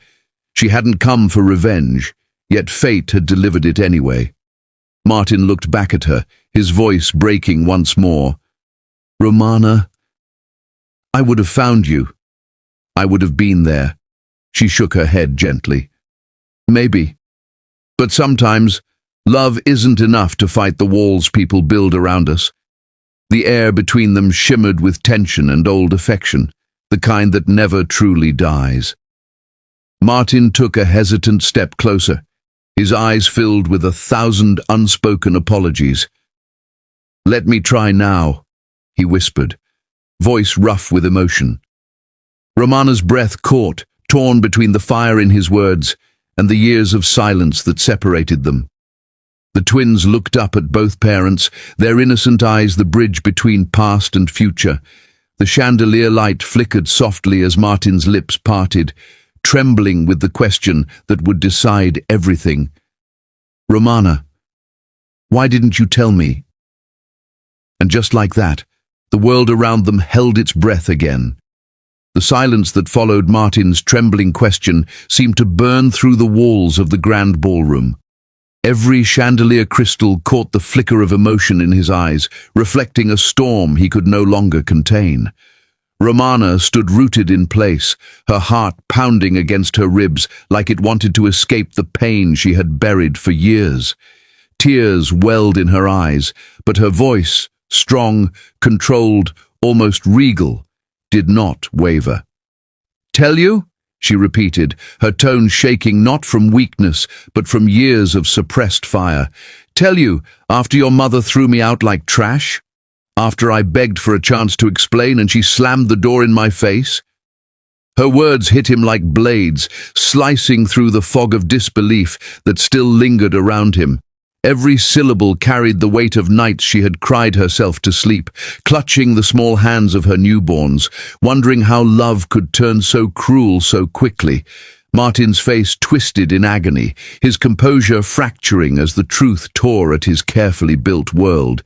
She hadn't come for revenge, yet fate had delivered it anyway. Martin looked back at her, his voice breaking once more. "Romana, I would have found you. I would have been there." She shook her head gently. "Maybe. But sometimes, love isn't enough to fight the walls people build around us." The air between them shimmered with tension and old affection, the kind that never truly dies. Martin took a hesitant step closer. his eyes filled with 1,000 unspoken apologies. "Let me try now," he whispered, voice rough with emotion. Romana's breath caught, torn between the fire in his words and the years of silence that separated them. The twins looked up at both parents, their innocent eyes the bridge between past and future. The chandelier light flickered softly as Martin's lips parted, trembling with the question that would decide everything. "Romana, why didn't you tell me?" And just like that, the world around them held its breath again. The silence that followed Martin's trembling question seemed to burn through the walls of the grand ballroom. Every chandelier crystal caught the flicker of emotion in his eyes, reflecting a storm he could no longer contain. Romana stood rooted in place, her heart pounding against her ribs like it wanted to escape the pain she had buried for years. Tears welled in her eyes, but her voice, strong, controlled, almost regal, did not waver. "Tell you?" she repeated, her tone shaking not from weakness, but from years of suppressed fire. "Tell you, after your mother threw me out like trash? After I begged for a chance to explain and she slammed the door in my face?" Her words hit him like blades, slicing through the fog of disbelief that still lingered around him. Every syllable carried the weight of nights she had cried herself to sleep, clutching the small hands of her newborns, wondering how love could turn so cruel so quickly. Martin's face twisted in agony, his composure fracturing as the truth tore at his carefully built world.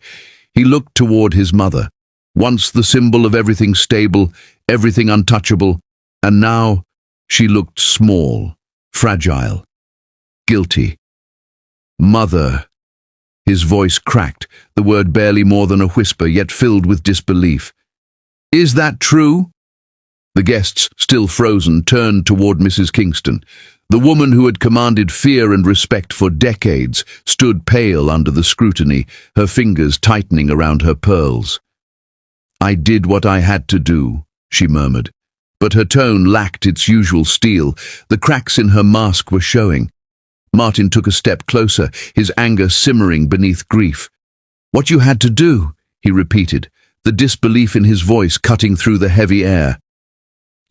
He looked toward his mother, once the symbol of everything stable, everything untouchable, and now she looked small, fragile, guilty. "Mother." His voice cracked, the word barely more than a whisper, yet filled with disbelief. "Is that true?" The guests, still frozen, turned toward Mrs. Kingston. The woman who had commanded fear and respect for decades stood pale under the scrutiny, her fingers tightening around her pearls. "I did what I had to do," she murmured. But her tone lacked its usual steel. The cracks in her mask were showing. Martin took a step closer, his anger simmering beneath grief. "What you had to do," he repeated, the disbelief in his voice cutting through the heavy air.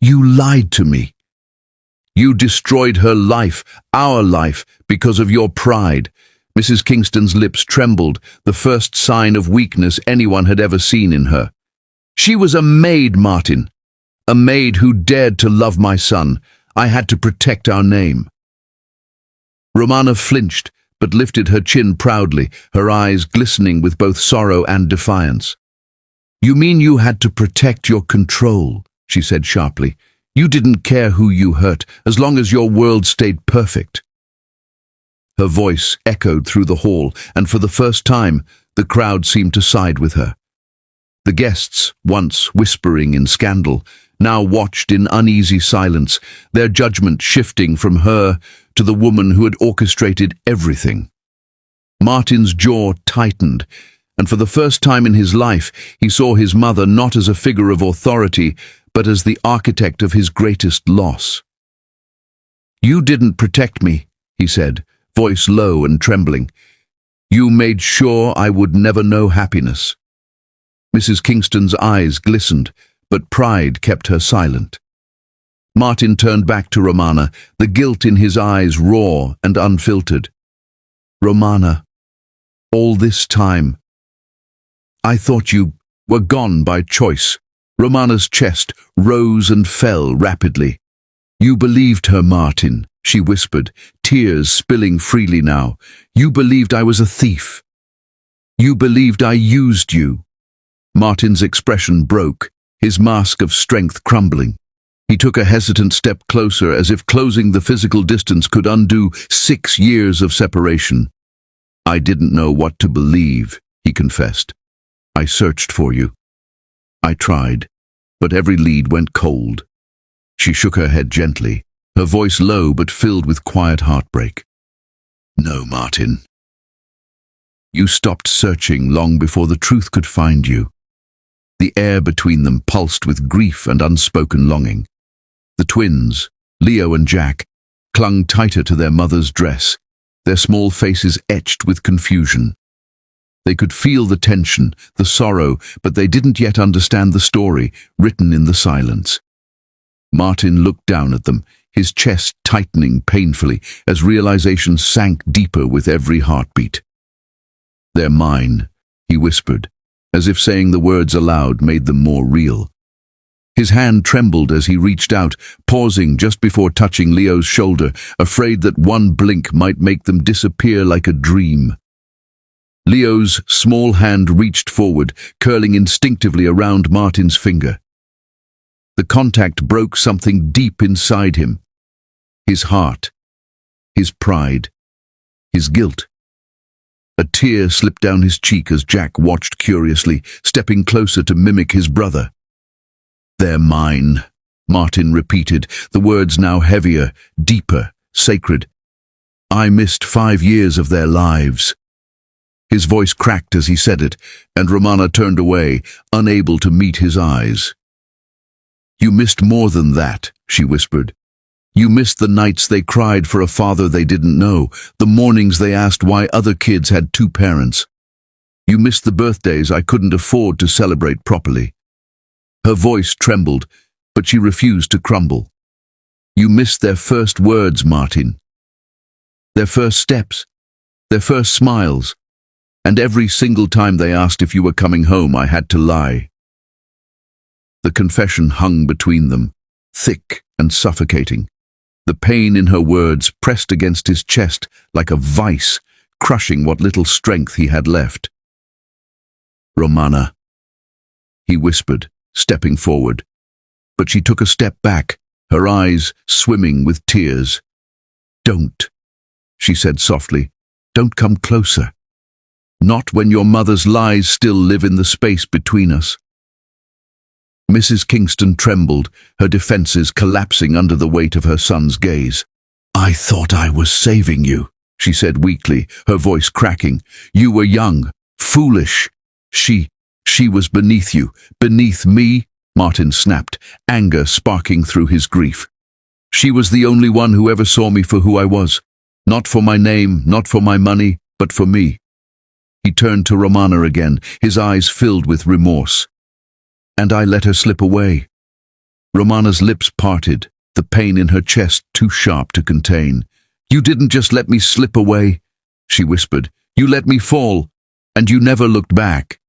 "You lied to me. You destroyed her life, our life, because of your pride." Mrs. Kingston's lips trembled, the first sign of weakness anyone had ever seen in her. "She was a maid, Martin. A maid who dared to love my son. I had to protect our name." Romana flinched, but lifted her chin proudly, her eyes glistening with both sorrow and defiance. "You mean you had to protect your control," she said sharply. "You didn't care who you hurt, as long as your world stayed perfect." Her voice echoed through the hall, and for the first time, the crowd seemed to side with her. The guests, once whispering in scandal, now watched in uneasy silence, their judgment shifting from her to the woman who had orchestrated everything. Martin's jaw tightened, and for the first time in his life, he saw his mother not as a figure of authority, but as the architect of his greatest loss. "You didn't protect me," he said, voice low and trembling. "You made sure I would never know happiness." Mrs. Kingston's eyes glistened, but pride kept her silent. Martin turned back to Romana, the guilt in his eyes raw and unfiltered. "Romana, all this time, I thought you were gone by choice." Romana's chest rose and fell rapidly. "You believed her, Martin," she whispered, tears spilling freely now. "You believed I was a thief. You believed I used you." Martin's expression broke, his mask of strength crumbling. He took a hesitant step closer, as if closing the physical distance could undo 6 years of separation. "I didn't know what to believe," he confessed. "I searched for you. I tried, but every lead went cold." She shook her head gently, her voice low but filled with quiet heartbreak. "No, Martin. You stopped searching long before the truth could find you." The air between them pulsed with grief and unspoken longing. The twins, Leo and Jack, clung tighter to their mother's dress, their small faces etched with confusion. They could feel the tension, the sorrow, but they didn't yet understand the story, written in the silence. Martin looked down at them, his chest tightening painfully as realization sank deeper with every heartbeat. "They're mine," he whispered, as if saying the words aloud made them more real. His hand trembled as he reached out, pausing just before touching Leo's shoulder, afraid that one blink might make them disappear like a dream. Leo's small hand reached forward, curling instinctively around Martin's finger. The contact broke something deep inside him. His heart, his pride, his guilt. A tear slipped down his cheek as Jack watched curiously, stepping closer to mimic his brother. "They're mine," Martin repeated, the words now heavier, deeper, sacred. "I missed 5 years of their lives." His voice cracked as he said it, and Romana turned away, unable to meet his eyes. "You missed more than that," she whispered. "You missed the nights they cried for a father they didn't know, the mornings they asked why other kids had 2 parents. You missed the birthdays I couldn't afford to celebrate properly." Her voice trembled, but she refused to crumble. "You missed their first words, Martin. Their first steps, their first smiles, and every single time they asked if you were coming home, I had to lie." The confession hung between them, thick and suffocating. The pain in her words pressed against his chest like a vice, crushing what little strength he had left. "Romana," he whispered, stepping forward. But she took a step back, her eyes swimming with tears. "Don't," she said softly. "Don't come closer. Not when your mother's lies still live in the space between us." Mrs. Kingston trembled, her defenses collapsing under the weight of her son's gaze. "I thought I was saving you," she said weakly, her voice cracking. "You were young, foolish. She was beneath you, beneath me," Martin snapped, anger sparking through his grief. "She was the only one who ever saw me for who I was. Not for my name, not for my money, but for me." He turned to Romana again, his eyes filled with remorse. "And I let her slip away." Romana's lips parted, the pain in her chest too sharp to contain. "You didn't just let me slip away," she whispered. "You let me fall, and you never looked back."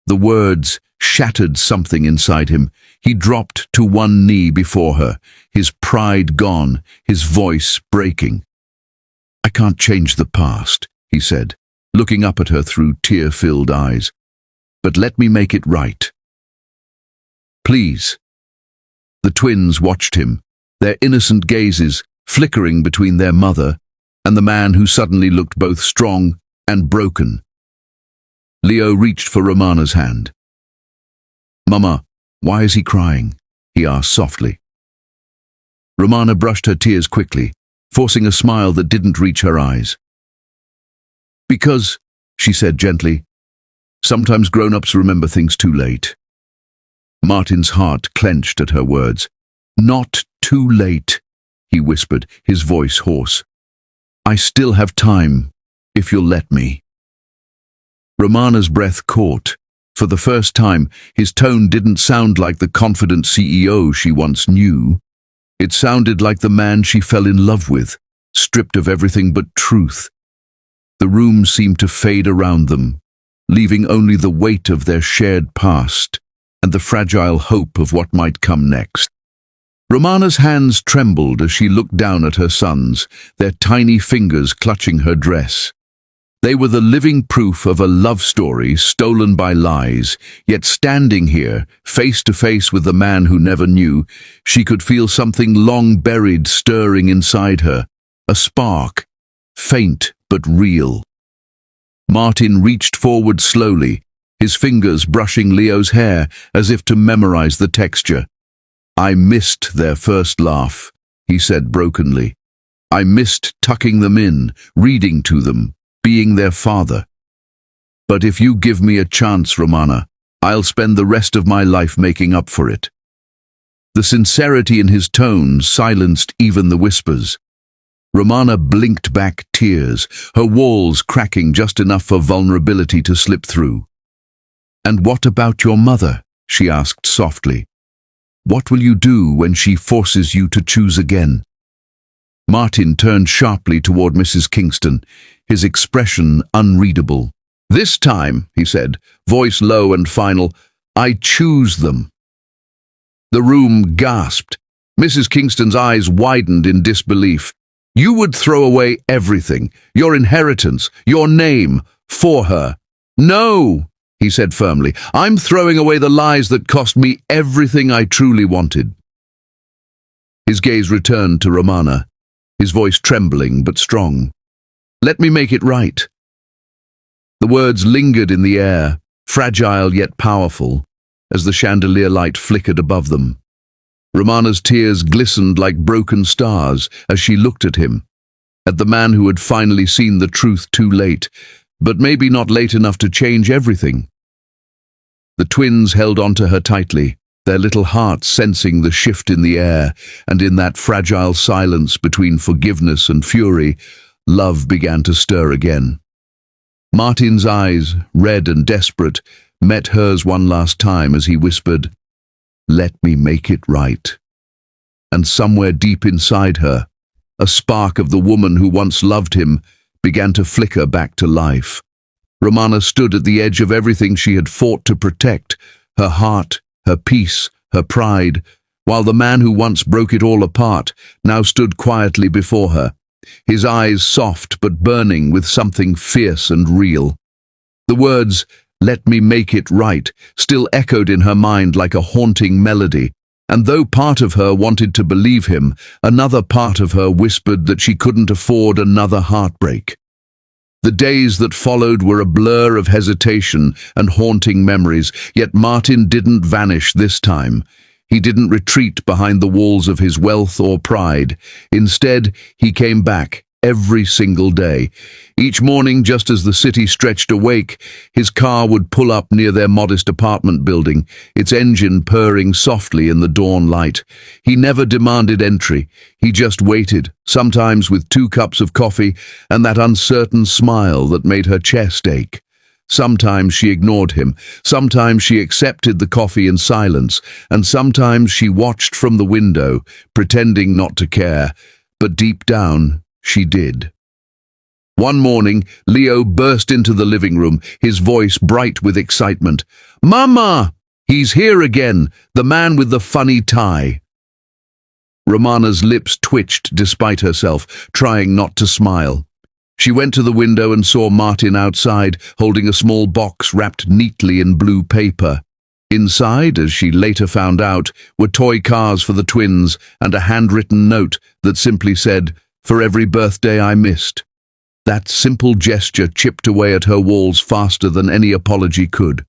The words shattered something inside him. He dropped to one knee before her, his pride gone, his voice breaking. "I can't change the past," he said, looking up at her through tear-filled eyes. "But let me make it right. Please." The twins watched him, their innocent gazes flickering between their mother and the man who suddenly looked both strong and broken. Leo reached for Romana's hand. "Mama, why is he crying?" he asked softly. Romana brushed her tears quickly, forcing a smile that didn't reach her eyes. "Because," she said gently, "sometimes grown-ups remember things too late." Martin's heart clenched at her words. "Not too late," he whispered, his voice hoarse. "I still have time, if you'll let me." Romana's breath caught. For the first time, his tone didn't sound like the confident CEO she once knew. It sounded like the man she fell in love with, stripped of everything but truth. The room seemed to fade around them, leaving only the weight of their shared past and the fragile hope of what might come next. Romana's hands trembled as she looked down at her sons, their tiny fingers clutching her dress. They were the living proof of a love story stolen by lies, yet standing here, face to face with the man who never knew, she could feel something long buried stirring inside her, a spark, faint but real. Martin reached forward slowly, his fingers brushing Leo's hair as if to memorize the texture. "I missed their first laugh," he said brokenly. "I missed tucking them in, reading to them, being their father. But if you give me a chance, Romana, I'll spend the rest of my life making up for it." The sincerity in his tone silenced even the whispers. Romana blinked back tears, her walls cracking just enough for vulnerability to slip through. "And what about your mother?" she asked softly. "What will you do when she forces you to choose again?" Martin turned sharply toward Mrs. Kingston, his expression unreadable. "This time," he said, voice low and final, "I choose them." The room gasped. Mrs. Kingston's eyes widened in disbelief. "You would throw away everything, your inheritance, your name, for her." "No," he said firmly, "I'm throwing away the lies that cost me everything I truly wanted." His gaze returned to Romana, his voice trembling but strong. "Let me make it right." The words lingered in the air, fragile yet powerful, as the chandelier light flickered above them. Romana's tears glistened like broken stars as she looked at him, at the man who had finally seen the truth too late, but maybe not late enough to change everything. The twins held onto her tightly, their little hearts sensing the shift in the air, and in that fragile silence between forgiveness and fury, love began to stir again. Martin's eyes, red and desperate, met hers one last time as he whispered, "Let me make it right." And somewhere deep inside her, a spark of the woman who once loved him began to flicker back to life. Romana stood at the edge of everything she had fought to protect, her heart, her peace, her pride, while the man who once broke it all apart now stood quietly before her, his eyes soft but burning with something fierce and real. The words, "Let me make it right," still echoed in her mind like a haunting melody, and though part of her wanted to believe him, another part of her whispered that she couldn't afford another heartbreak. The days that followed were a blur of hesitation and haunting memories, yet Martin didn't vanish this time. He didn't retreat behind the walls of his wealth or pride. Instead, he came back every single day. Each morning, just as the city stretched awake, his car would pull up near their modest apartment building, its engine purring softly in the dawn light. He never demanded entry. He just waited, sometimes with 2 cups of coffee and that uncertain smile that made her chest ache. Sometimes she ignored him, sometimes she accepted the coffee in silence, and sometimes she watched from the window, pretending not to care, but deep down, she did. One morning, Leo burst into the living room, his voice bright with excitement. "Mama! He's here again, the man with the funny tie." Romana's lips twitched despite herself, trying not to smile. She went to the window and saw Martin outside, holding a small box wrapped neatly in blue paper. Inside, as she later found out, were toy cars for the twins and a handwritten note that simply said, "For every birthday I missed." That simple gesture chipped away at her walls faster than any apology could.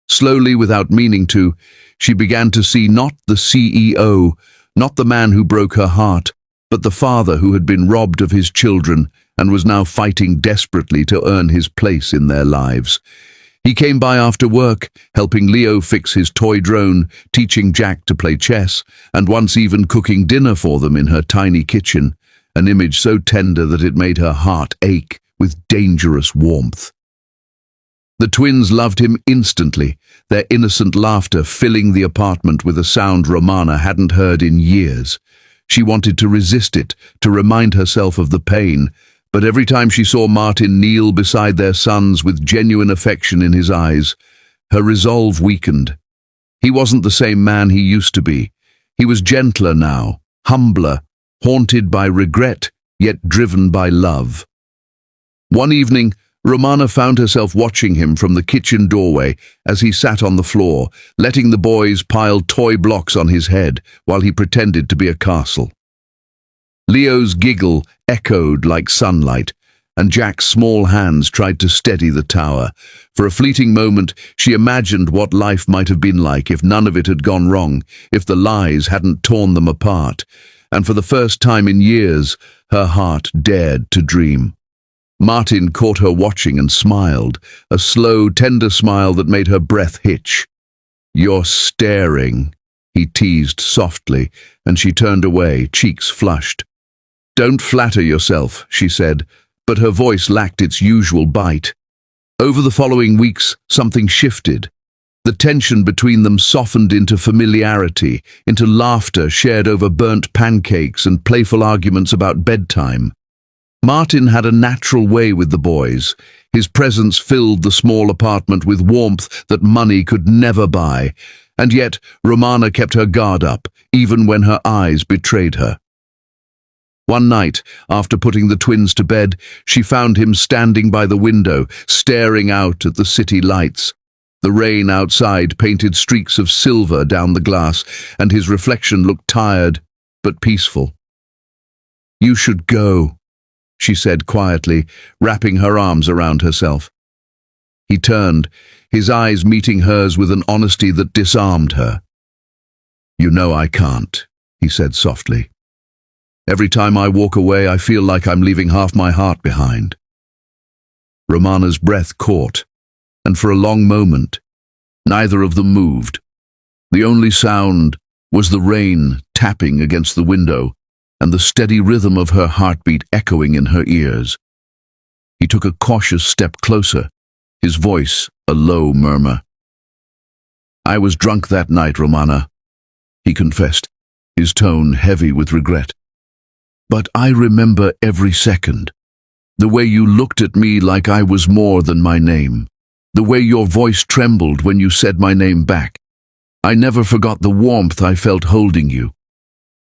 Slowly, without meaning to, she began to see not the CEO, not the man who broke her heart, but the father who had been robbed of his children and was now fighting desperately to earn his place in their lives. He came by after work, helping Leo fix his toy drone, teaching Jack to play chess, and once even cooking dinner for them in her tiny kitchen, an image so tender that it made her heart ache with dangerous warmth. The twins loved him instantly, their innocent laughter filling the apartment with a sound Romana hadn't heard in years. She wanted to resist it, to remind herself of the pain, but every time she saw Martin kneel beside their sons with genuine affection in his eyes, her resolve weakened. He wasn't the same man he used to be. He was gentler now, humbler, haunted by regret, yet driven by love. One evening, Romana found herself watching him from the kitchen doorway as he sat on the floor, letting the boys pile toy blocks on his head while he pretended to be a castle. Leo's giggle echoed like sunlight, and Jack's small hands tried to steady the tower. For a fleeting moment, she imagined what life might have been like if none of it had gone wrong, if the lies hadn't torn them apart. And for the first time in years, her heart dared to dream. Martin caught her watching and smiled, a slow, tender smile that made her breath hitch. "You're staring," he teased softly, and she turned away, cheeks flushed. "Don't flatter yourself," she said, but her voice lacked its usual bite. Over the following weeks, something shifted. The tension between them softened into familiarity, into laughter shared over burnt pancakes and playful arguments about bedtime. Martin had a natural way with the boys. His presence filled the small apartment with warmth that money could never buy, and yet Romana kept her guard up, even when her eyes betrayed her. One night, after putting the twins to bed, she found him standing by the window, staring out at the city lights. The rain outside painted streaks of silver down the glass, and his reflection looked tired, but peaceful. "You should go," she said quietly, wrapping her arms around herself. He turned, his eyes meeting hers with an honesty that disarmed her. "You know I can't," he said softly. "Every time I walk away, I feel like I'm leaving half my heart behind." Romana's breath caught, and for a long moment, neither of them moved. The only sound was the rain tapping against the window and the steady rhythm of her heartbeat echoing in her ears. He took a cautious step closer, his voice a low murmur. "I was drunk that night, Romana," he confessed, his tone heavy with regret. "But I remember every second. The way you looked at me like I was more than my name. The way your voice trembled when you said my name back. I never forgot the warmth I felt holding you."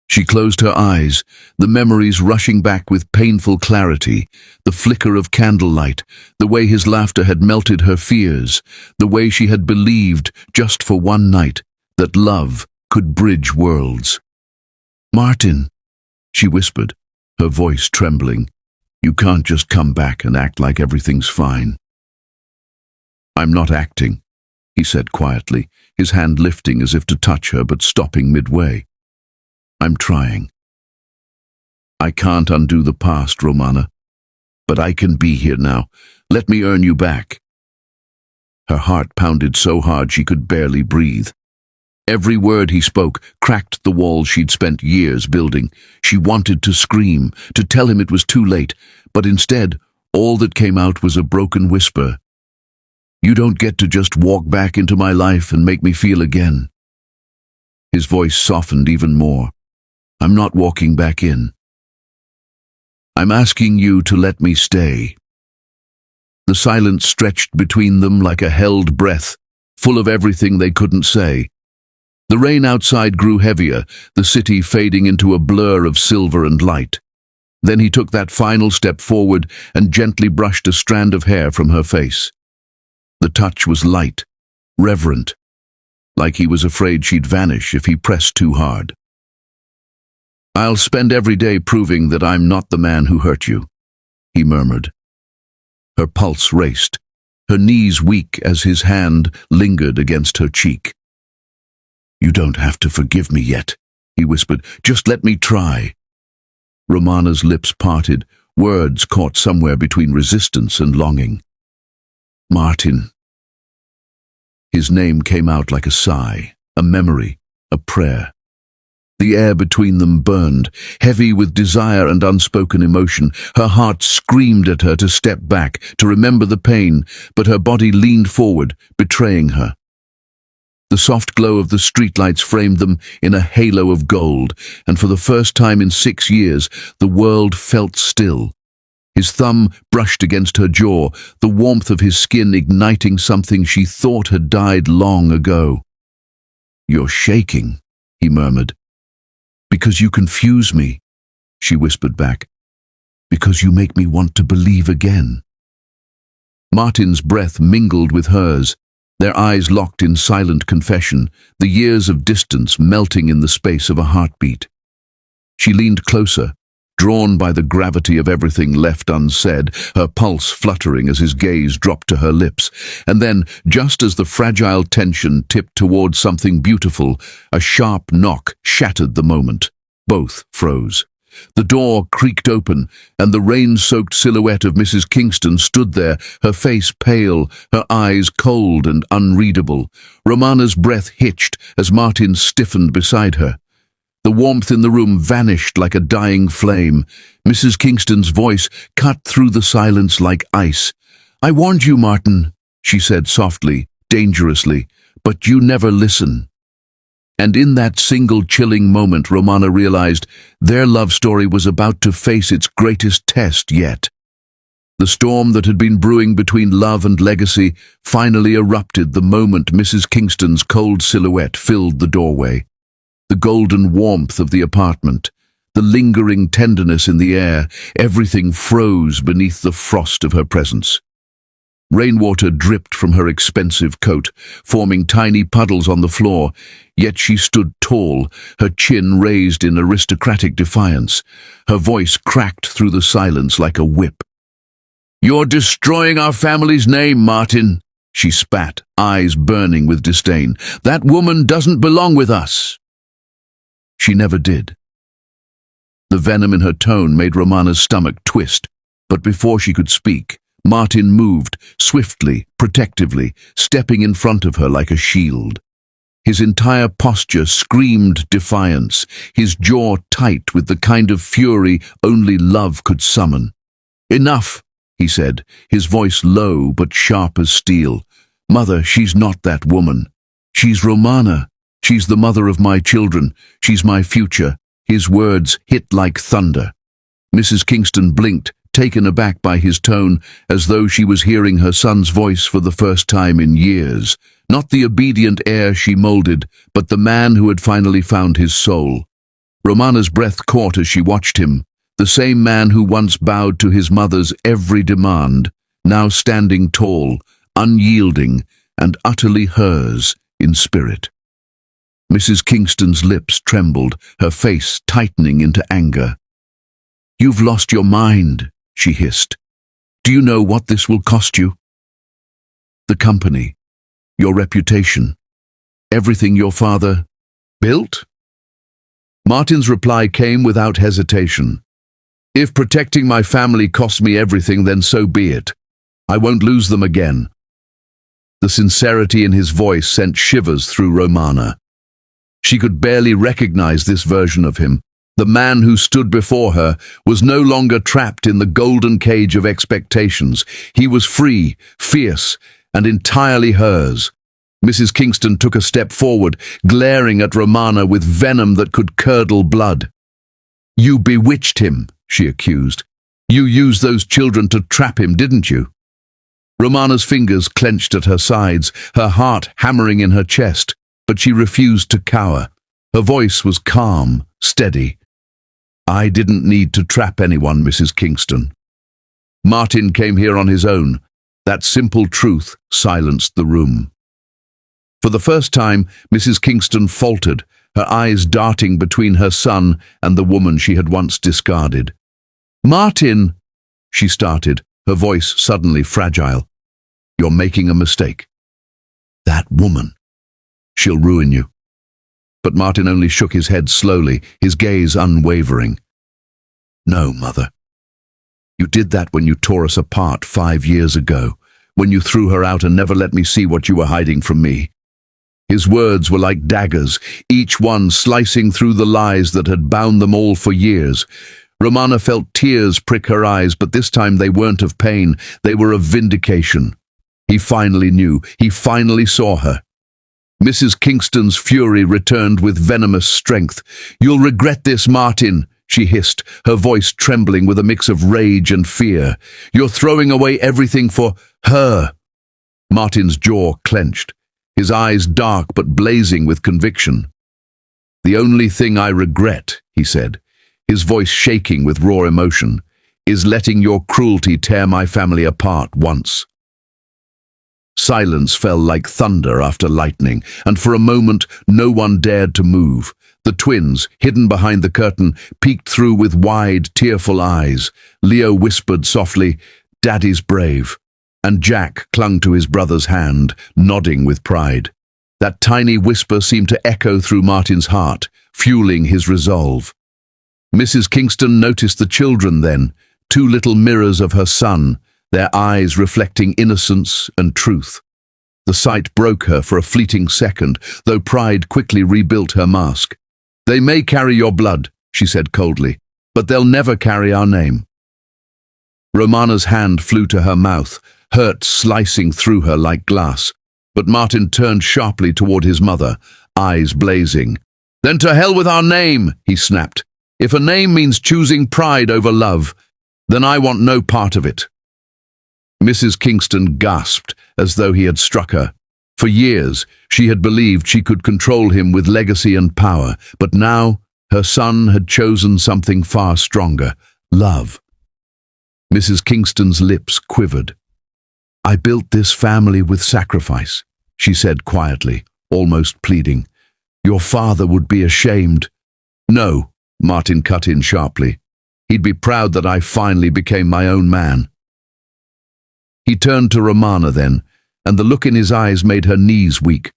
She closed her eyes, the memories rushing back with painful clarity, the flicker of candlelight, the way his laughter had melted her fears, the way she had believed, just for one night, that love could bridge worlds. "Martin," she whispered, her voice trembling, "you can't just come back and act like everything's fine." "I'm not acting," he said quietly, his hand lifting as if to touch her but stopping midway. "I'm trying. I can't undo the past, Romana, but I can be here now. Let me earn you back." Her heart pounded so hard she could barely breathe. Every word he spoke cracked the walls she'd spent years building. She wanted to scream, to tell him it was too late, but instead, all that came out was a broken whisper. "You don't get to just walk back into my life and make me feel again." His voice softened even more. "I'm not walking back in. I'm asking you to let me stay." The silence stretched between them like a held breath, full of everything they couldn't say. The rain outside grew heavier, the city fading into a blur of silver and light. Then he took that final step forward and gently brushed a strand of hair from her face. The touch was light, reverent, like he was afraid she'd vanish if he pressed too hard. "I'll spend every day proving that I'm not the man who hurt you," he murmured. Her pulse raced, her knees weak as his hand lingered against her cheek. "You don't have to forgive me yet," he whispered. "Just let me try." Romana's lips parted, words caught somewhere between resistance and longing. "Martin." His name came out like a sigh, a memory, a prayer. The air between them burned, heavy with desire and unspoken emotion. Her heart screamed at her to step back, to remember the pain, but her body leaned forward, betraying her. The soft glow of the streetlights framed them in a halo of gold, and for the first time in 6 years, the world felt still. His thumb brushed against her jaw, the warmth of his skin igniting something she thought had died long ago. "You're shaking," he murmured. "Because you confuse me," she whispered back. "Because you make me want to believe again." Martin's breath mingled with hers, their eyes locked in silent confession, the years of distance melting in the space of a heartbeat. She leaned closer, drawn by the gravity of everything left unsaid, her pulse fluttering as his gaze dropped to her lips. And then, just as the fragile tension tipped toward something beautiful, a sharp knock shattered the moment. Both froze. The door creaked open, and the rain-soaked silhouette of Mrs. Kingston stood there, her face pale, her eyes cold and unreadable. Romana's breath hitched as Martin stiffened beside her. The warmth in the room vanished like a dying flame. Mrs. Kingston's voice cut through the silence like ice. "I warned you, Martin," she said softly, dangerously, "but you never listen." And in that single chilling moment, Romana realized their love story was about to face its greatest test yet. The storm that had been brewing between love and legacy finally erupted the moment Mrs. Kingston's cold silhouette filled the doorway. The golden warmth of the apartment, the lingering tenderness in the air, everything froze beneath the frost of her presence. Rainwater dripped from her expensive coat, forming tiny puddles on the floor, yet she stood tall, her chin raised in aristocratic defiance. Her voice cracked through the silence like a whip. "You're destroying our family's name, Martin," she spat, eyes burning with disdain. "That woman doesn't belong with us." She never did. The venom in her tone made Romana's stomach twist, but before she could speak, Martin moved, swiftly, protectively, stepping in front of her like a shield. His entire posture screamed defiance, his jaw tight with the kind of fury only love could summon. "Enough," he said, his voice low but sharp as steel. "Mother, she's not that woman. She's Romana. She's the mother of my children. She's my future." His words hit like thunder. Mrs. Kingston blinked, taken aback by his tone, as though she was hearing her son's voice for the first time in years. Not the obedient heir she molded, but the man who had finally found his soul. Romana's breath caught as she watched him. The same man who once bowed to his mother's every demand, now standing tall, unyielding, and utterly hers in spirit. Mrs. Kingston's lips trembled, her face tightening into anger. "You've lost your mind," she hissed. "Do you know what this will cost you? The company, your reputation, everything your father built?" Martin's reply came without hesitation. "If protecting my family costs me everything, then so be it. I won't lose them again." The sincerity in his voice sent shivers through Romana. She could barely recognize this version of him. The man who stood before her was no longer trapped in the golden cage of expectations. He was free, fierce, and entirely hers. Mrs. Kingston took a step forward, glaring at Romana with venom that could curdle blood. "You bewitched him," she accused. "You used those children to trap him, didn't you?" Romana's fingers clenched at her sides, her heart hammering in her chest, but she refused to cower. Her voice was calm, steady. "I didn't need to trap anyone, Mrs. Kingston. Martin came here on his own." That simple truth silenced the room. For the first time, Mrs. Kingston faltered, her eyes darting between her son and the woman she had once discarded. "Martin," she started, her voice suddenly fragile. "You're making a mistake. That woman, she'll ruin you." But Martin only shook his head slowly, his gaze unwavering. "No, Mother. You did that when you tore us apart 5 years ago, when you threw her out and never let me see what you were hiding from me." His words were like daggers, each one slicing through the lies that had bound them all for years. Romana felt tears prick her eyes, but this time they weren't of pain, they were of vindication. He finally knew, he finally saw her. Mrs. Kingston's fury returned with venomous strength. "You'll regret this, Martin," she hissed, her voice trembling with a mix of rage and fear. "You're throwing away everything for her." Martin's jaw clenched, his eyes dark but blazing with conviction. "The only thing I regret," he said, his voice shaking with raw emotion, "is letting your cruelty tear my family apart once." Silence fell like thunder after lightning, and for a moment no one dared to move. The twins, hidden behind the curtain, peeked through with wide, tearful eyes. Leo whispered softly, "Daddy's brave," and Jack clung to his brother's hand, nodding with pride. That tiny whisper seemed to echo through Martin's heart, fueling his resolve. Mrs. Kingston noticed the children then, 2 little mirrors of her son, their eyes reflecting innocence and truth. The sight broke her for a fleeting second, though pride quickly rebuilt her mask. They may carry your blood, she said coldly, but they'll never carry our name. Romana's hand flew to her mouth, hurt slicing through her like glass, but Martin turned sharply toward his mother, eyes blazing. Then to hell with our name, he snapped. If a name means choosing pride over love, then I want no part of it. Mrs. Kingston gasped as though he had struck her. For years, she had believed she could control him with legacy and power, but now her son had chosen something far stronger, love. Mrs. Kingston's lips quivered. I built this family with sacrifice, she said quietly, almost pleading. Your father would be ashamed. No, Martin cut in sharply. He'd be proud that I finally became my own man. He turned to Romana then, and the look in his eyes made her knees weak.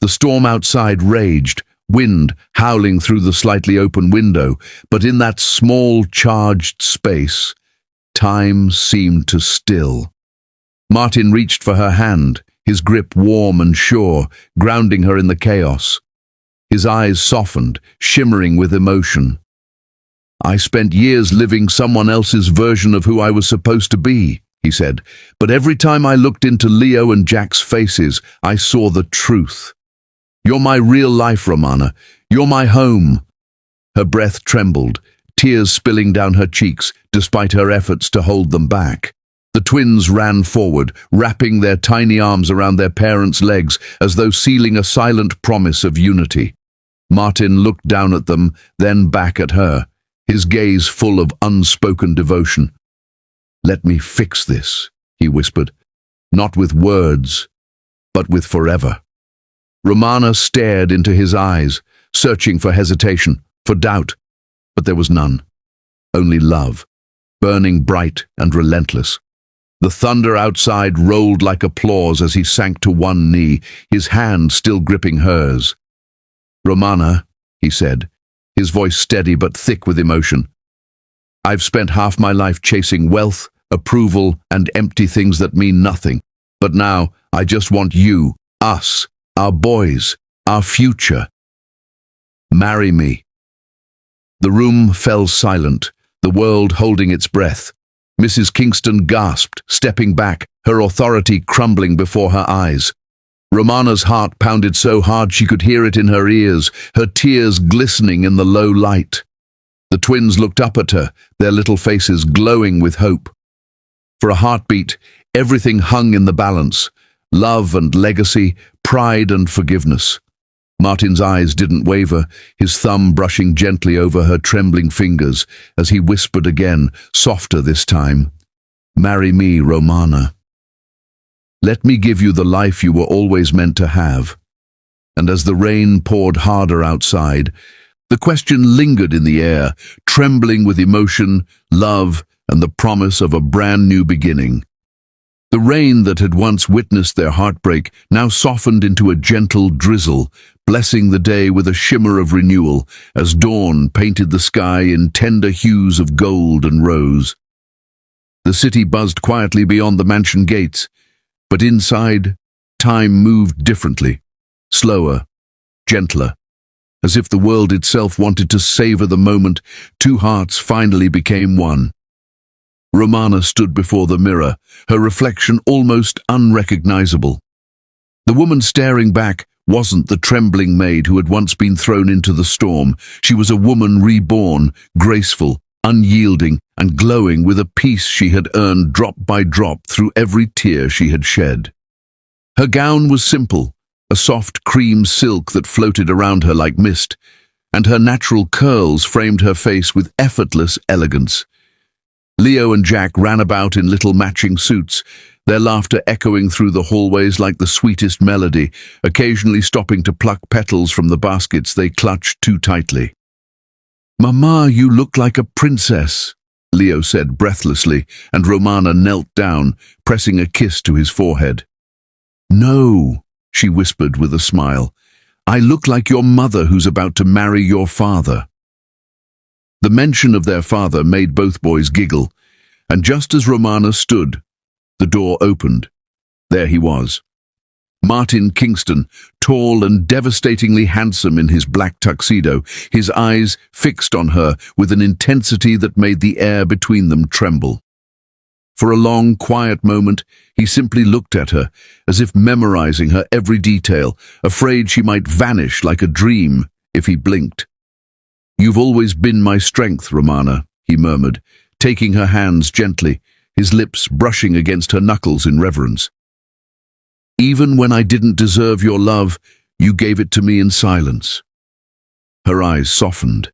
The storm outside raged, wind howling through the slightly open window, but in that small, charged space, time seemed to still. Martin reached for her hand, his grip warm and sure, grounding her in the chaos. His eyes softened, shimmering with emotion. I spent years living someone else's version of who I was supposed to be, he said, but every time I looked into Leo and Jack's faces, I saw the truth. You're my real life, Romana. You're my home. Her breath trembled, tears spilling down her cheeks, despite her efforts to hold them back. The twins ran forward, wrapping their tiny arms around their parents' legs as though sealing a silent promise of unity. Martin looked down at them, then back at her, his gaze full of unspoken devotion. Let me fix this, he whispered, not with words, but with forever. Romana stared into his eyes, searching for hesitation, for doubt, but there was none. Only love, burning bright and relentless. The thunder outside rolled like applause as he sank to one knee, his hand still gripping hers. Romana, he said, his voice steady but thick with emotion. I've spent half my life chasing wealth, approval, and empty things that mean nothing. But now, I just want you, us, our boys, our future. Marry me. The room fell silent, the world holding its breath. Mrs. Kingston gasped, stepping back, her authority crumbling before her eyes. Romana's heart pounded so hard she could hear it in her ears, her tears glistening in the low light. The twins looked up at her, their little faces glowing with hope. For a heartbeat, everything hung in the balance, love and legacy, pride and forgiveness. Martin's eyes didn't waver, his thumb brushing gently over her trembling fingers as he whispered again, softer this time, Marry me, Romana. Let me give you the life you were always meant to have. And as the rain poured harder outside, the question lingered in the air, trembling with emotion, love, and the promise of a brand new beginning. The rain that had once witnessed their heartbreak now softened into a gentle drizzle, blessing the day with a shimmer of renewal as dawn painted the sky in tender hues of gold and rose. The city buzzed quietly beyond the mansion gates, but inside, time moved differently, slower, gentler. As if the world itself wanted to savor the moment, two hearts finally became one. Romana stood before the mirror, her reflection almost unrecognizable. The woman staring back wasn't the trembling maid who had once been thrown into the storm. She was a woman reborn, graceful, unyielding, and glowing with a peace she had earned drop by drop through every tear she had shed. Her gown was simple, a soft cream silk that floated around her like mist, and her natural curls framed her face with effortless elegance. Leo and Jack ran about in little matching suits, their laughter echoing through the hallways like the sweetest melody, occasionally stopping to pluck petals from the baskets they clutched too tightly. "Mama, you look like a princess," Leo said breathlessly, and Romana knelt down, pressing a kiss to his forehead. "No," she whispered with a smile. "I look like your mother who's about to marry your father." The mention of their father made both boys giggle, and just as Romana stood, the door opened. There he was. Martin Kingston, tall and devastatingly handsome in his black tuxedo, his eyes fixed on her with an intensity that made the air between them tremble. For a long, quiet moment, he simply looked at her, as if memorizing her every detail, afraid she might vanish like a dream if he blinked. "You've always been my strength, Romana," he murmured, taking her hands gently, his lips brushing against her knuckles in reverence. "Even when I didn't deserve your love, you gave it to me in silence." Her eyes softened.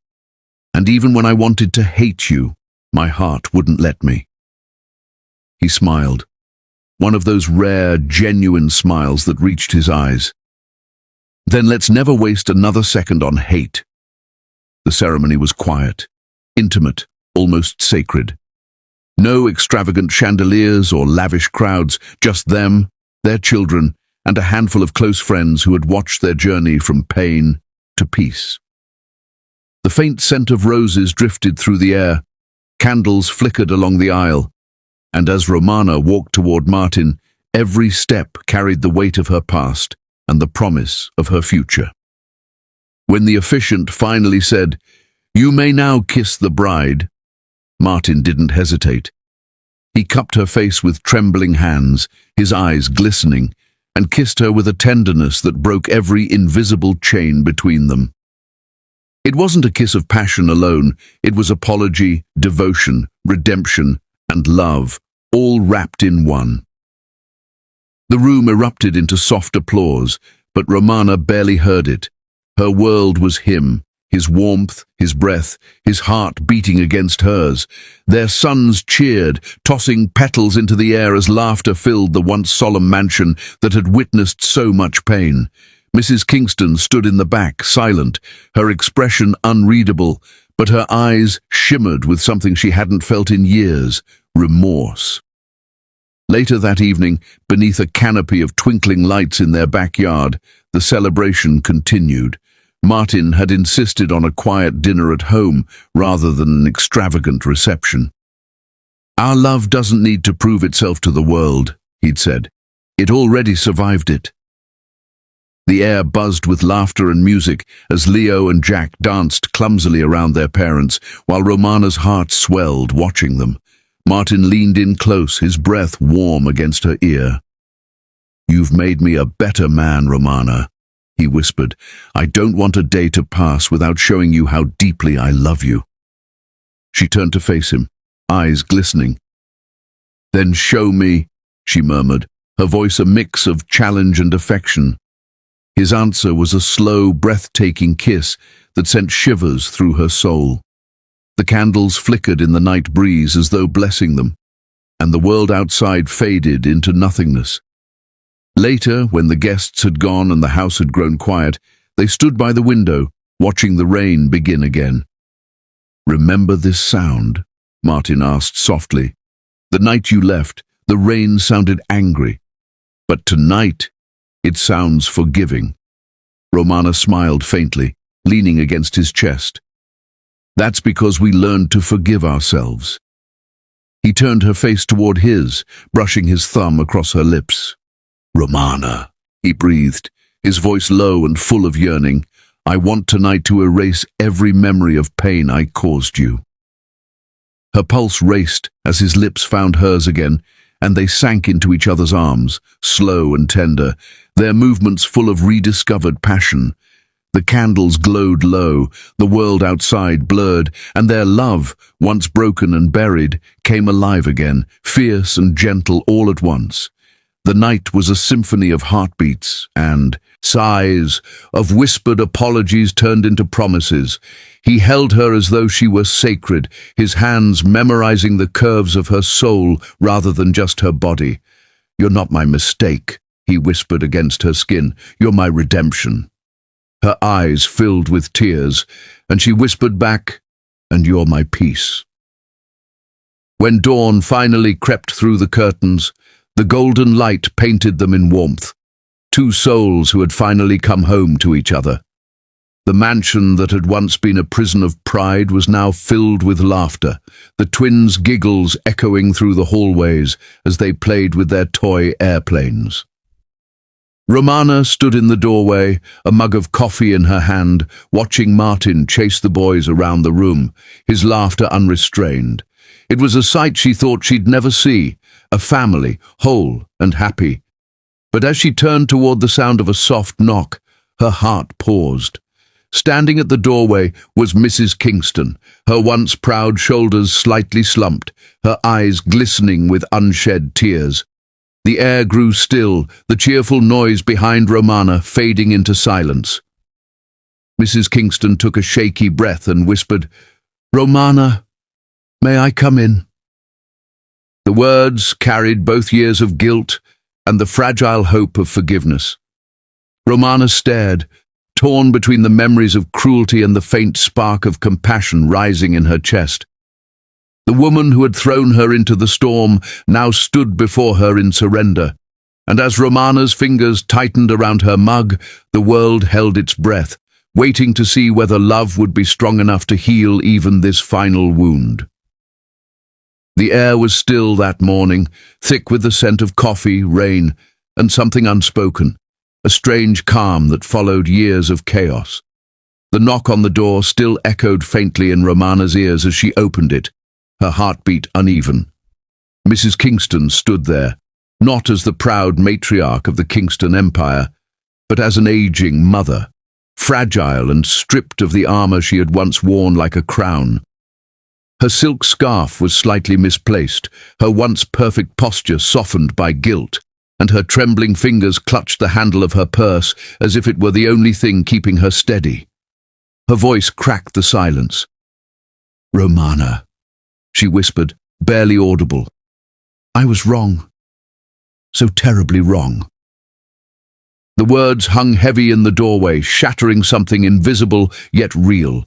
"And even when I wanted to hate you, my heart wouldn't let me." He smiled, one of those rare, genuine smiles that reached his eyes. "Then let's never waste another second on hate." The ceremony was quiet, intimate, almost sacred. No extravagant chandeliers or lavish crowds, just them, their children, and a handful of close friends who had watched their journey from pain to peace. The faint scent of roses drifted through the air, candles flickered along the aisle, and as Romana walked toward Martin, every step carried the weight of her past and the promise of her future. When the officiant finally said, "You may now kiss the bride," Martin didn't hesitate. He cupped her face with trembling hands, his eyes glistening, and kissed her with a tenderness that broke every invisible chain between them. It wasn't a kiss of passion alone, it was apology, devotion, redemption, and love, all wrapped in one. The room erupted into soft applause, but Romana barely heard it. Her world was him, his warmth, his breath, his heart beating against hers. Their sons cheered, tossing petals into the air as laughter filled the once solemn mansion that had witnessed so much pain. Mrs. Kingston stood in the back, silent, her expression unreadable, but her eyes shimmered with something she hadn't felt in years: remorse. Later that evening, beneath a canopy of twinkling lights in their backyard, the celebration continued. Martin had insisted on a quiet dinner at home rather than an extravagant reception. "Our love doesn't need to prove itself to the world," he'd said. "It already survived it." The air buzzed with laughter and music as Leo and Jack danced clumsily around their parents, while Romana's heart swelled watching them. Martin leaned in close, his breath warm against her ear. "You've made me a better man, Romana," he whispered. "I don't want a day to pass without showing you how deeply I love you." She turned to face him, eyes glistening. "Then show me," she murmured, her voice a mix of challenge and affection. His answer was a slow, breathtaking kiss that sent shivers through her soul. The candles flickered in the night breeze as though blessing them, and the world outside faded into nothingness. Later, when the guests had gone and the house had grown quiet, they stood by the window, watching the rain begin again. "Remember this sound?" Martin asked softly. "The night you left, the rain sounded angry. But tonight, it sounds forgiving." Romana smiled faintly, leaning against his chest. "That's because we learned to forgive ourselves." He turned her face toward his, brushing his thumb across her lips. "Romana," he breathed, his voice low and full of yearning, "I want tonight to erase every memory of pain I caused you." Her pulse raced as his lips found hers again, and they sank into each other's arms, slow and tender, their movements full of rediscovered passion. The candles glowed low, the world outside blurred, and their love, once broken and buried, came alive again, fierce and gentle all at once. The night was a symphony of heartbeats and sighs, of whispered apologies turned into promises. He held her as though she were sacred, his hands memorizing the curves of her soul rather than just her body. "You're not my mistake," he whispered against her skin. "You're my redemption." Her eyes filled with tears, and she whispered back, "And you're my peace." When dawn finally crept through the curtains, the golden light painted them in warmth, two souls who had finally come home to each other. The mansion that had once been a prison of pride was now filled with laughter, the twins' giggles echoing through the hallways as they played with their toy airplanes. Romana stood in the doorway, a mug of coffee in her hand, watching Martin chase the boys around the room, his laughter unrestrained. It was a sight she thought she'd never see, a family, whole and happy. But as she turned toward the sound of a soft knock, her heart paused. Standing at the doorway was Mrs. Kingston, her once proud shoulders slightly slumped, her eyes glistening with unshed tears. The air grew still, the cheerful noise behind Romana fading into silence. Mrs. Kingston took a shaky breath and whispered, "Romana, may I come in?" The words carried both years of guilt and the fragile hope of forgiveness. Romana stared, torn between the memories of cruelty and the faint spark of compassion rising in her chest. The woman who had thrown her into the storm now stood before her in surrender, and as Romana's fingers tightened around her mug, the world held its breath, waiting to see whether love would be strong enough to heal even this final wound. The air was still that morning, thick with the scent of coffee, rain, and something unspoken, a strange calm that followed years of chaos. The knock on the door still echoed faintly in Romana's ears as she opened it, her heartbeat uneven. Mrs. Kingston stood there, not as the proud matriarch of the Kingston Empire, but as an aging mother, fragile and stripped of the armor she had once worn like a crown. Her silk scarf was slightly misplaced, her once perfect posture softened by guilt, and her trembling fingers clutched the handle of her purse as if it were the only thing keeping her steady. Her voice cracked the silence. "Romana," she whispered, barely audible. "I was wrong. So terribly wrong." The words hung heavy in the doorway, shattering something invisible yet real.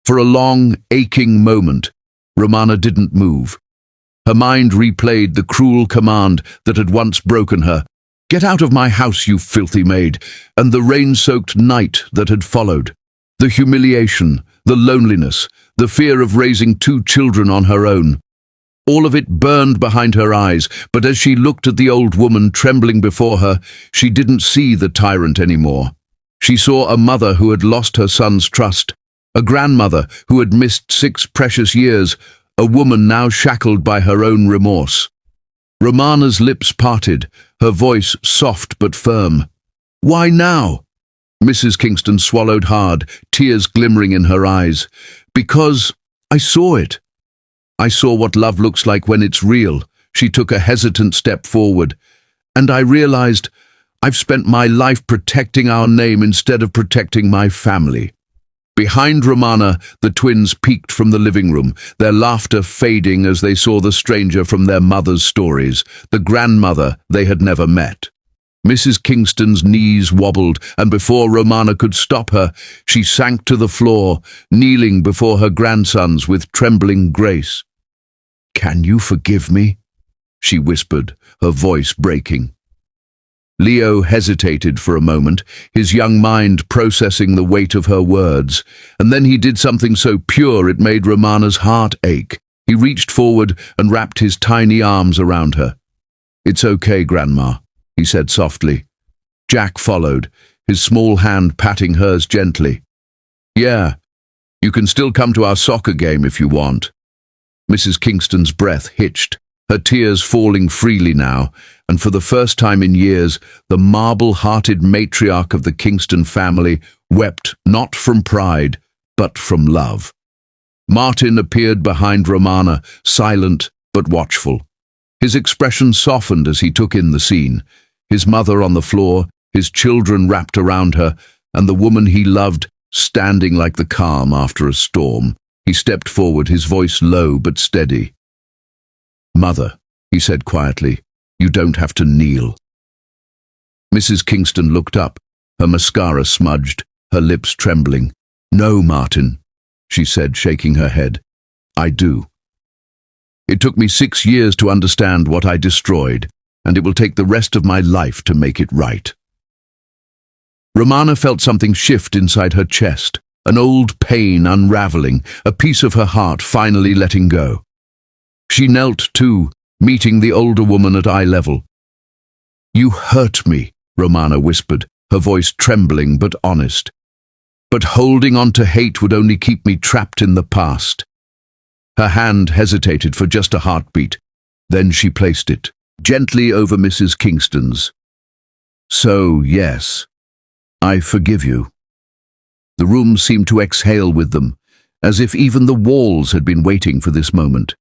For a long, aching moment, Romana didn't move. Her mind replayed the cruel command that had once broken her. "Get out of my house, you filthy maid," and the rain-soaked night that had followed. The humiliation, the loneliness, the fear of raising 2 children on her own. All of it burned behind her eyes, but as she looked at the old woman trembling before her, she didn't see the tyrant anymore. She saw a mother who had lost her son's trust, a grandmother who had missed 6 precious years, a woman now shackled by her own remorse. Romana's lips parted, her voice soft but firm. "Why now?" Mrs. Kingston swallowed hard, tears glimmering in her eyes. "Because I saw it. I saw what love looks like when it's real." She took a hesitant step forward. "And I realized I've spent my life protecting our name instead of protecting my family." Behind Romana, the twins peeked from the living room, their laughter fading as they saw the stranger from their mother's stories, the grandmother they had never met. Mrs. Kingston's knees wobbled, and before Romana could stop her, she sank to the floor, kneeling before her grandsons with trembling grace. "Can you forgive me?" she whispered, her voice breaking. Leo hesitated for a moment, his young mind processing the weight of her words, and then he did something so pure it made Romana's heart ache. He reached forward and wrapped his tiny arms around her. "It's okay, Grandma," he said softly. Jack followed, his small hand patting hers gently. "Yeah, you can still come to our soccer game if you want." Mrs. Kingston's breath hitched, her tears falling freely now, and for the first time in years, the marble-hearted matriarch of the Kingston family wept not from pride, but from love. Martin appeared behind Romana, silent but watchful. His expression softened as he took in the scene. His mother on the floor, his children wrapped around her, and the woman he loved standing like the calm after a storm. He stepped forward, his voice low but steady. "Mother," he said quietly, "you don't have to kneel." Mrs. Kingston looked up, her mascara smudged, her lips trembling. "No, Martin," she said, shaking her head. "I do. It took me 6 years to understand what I destroyed, and it will take the rest of my life to make it right." Romana felt something shift inside her chest, an old pain unraveling, a piece of her heart finally letting go. She knelt too, meeting the older woman at eye level. "You hurt me," Romana whispered, her voice trembling but honest. But holding on to hate would only keep me trapped in the past. Her hand hesitated for just a heartbeat. Then she placed it gently over Mrs. Kingston's. So, yes, I forgive you. The room seemed to exhale with them, as if even the walls had been waiting for this moment.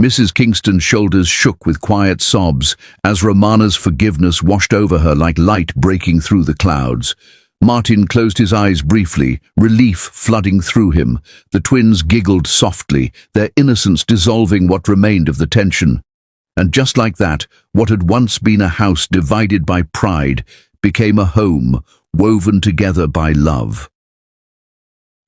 Mrs. Kingston's shoulders shook with quiet sobs as Romana's forgiveness washed over her like light breaking through the clouds. Martin closed his eyes briefly, relief flooding through him. The twins giggled softly, their innocence dissolving what remained of the tension. And just like that, what had once been a house divided by pride became a home woven together by love.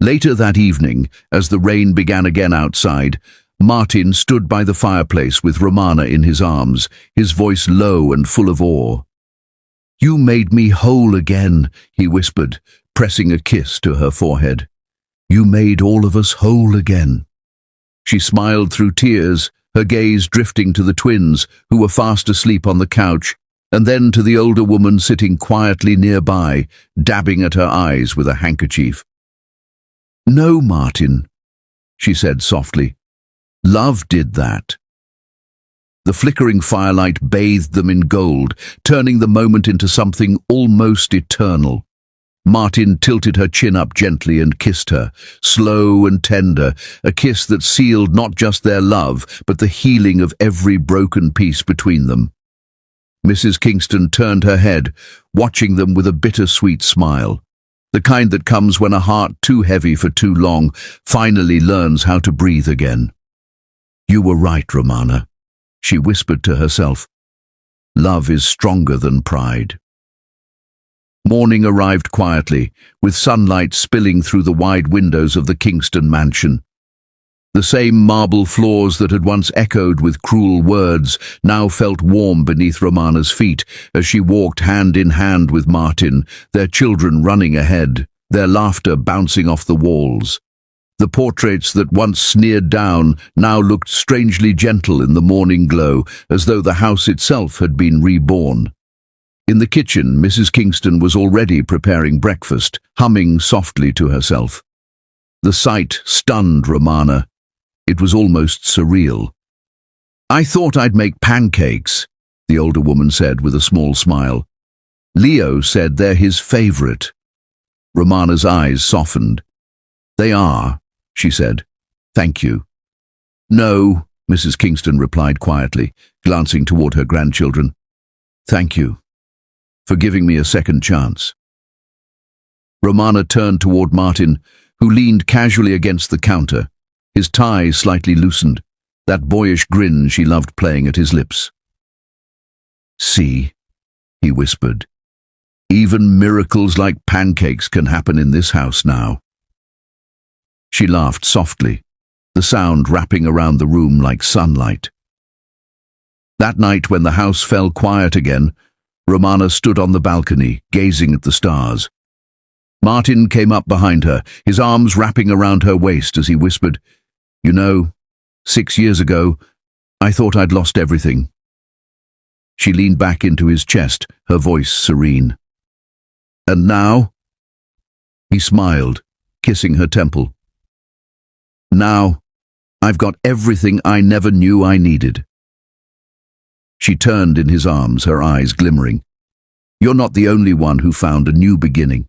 Later that evening, as the rain began again outside, Martin stood by the fireplace with Romana in his arms, his voice low and full of awe. "You made me whole again," he whispered, pressing a kiss to her forehead. "You made all of us whole again." She smiled through tears, her gaze drifting to the twins, who were fast asleep on the couch, and then to the older woman sitting quietly nearby, dabbing at her eyes with a handkerchief. "No, Martin," she said softly. "Love did that." The flickering firelight bathed them in gold, turning the moment into something almost eternal. Martin tilted her chin up gently and kissed her, slow and tender, a kiss that sealed not just their love, but the healing of every broken piece between them. Mrs. Kingston turned her head, watching them with a bittersweet smile, the kind that comes when a heart too heavy for too long finally learns how to breathe again. "You were right, Romana," she whispered to herself. "Love is stronger than pride." Morning arrived quietly, with sunlight spilling through the wide windows of the Kingston Mansion. The same marble floors that had once echoed with cruel words now felt warm beneath Romana's feet as she walked hand in hand with Martin, their children running ahead, their laughter bouncing off the walls. The portraits that once sneered down now looked strangely gentle in the morning glow, as though the house itself had been reborn. In the kitchen, Mrs. Kingston was already preparing breakfast, humming softly to herself. The sight stunned Romana. It was almost surreal. "I thought I'd make pancakes," the older woman said with a small smile. "Leo said they're his favorite." Romana's eyes softened. "They are," she said. "Thank you." "No," Mrs. Kingston replied quietly, glancing toward her grandchildren. "Thank you for giving me a second chance." Romana turned toward Martin, who leaned casually against the counter, his tie slightly loosened, that boyish grin she loved playing at his lips. "See," he whispered, "even miracles like pancakes can happen in this house now." She laughed softly, the sound wrapping around the room like sunlight. That night, when the house fell quiet again, Romana stood on the balcony, gazing at the stars. Martin came up behind her, his arms wrapping around her waist as he whispered, "You know, 6 years ago, I thought I'd lost everything." She leaned back into his chest, her voice serene. "And now?" He smiled, kissing her temple. "Now, I've got everything I never knew I needed." She turned in his arms, her eyes glimmering. "You're not the only one who found a new beginning."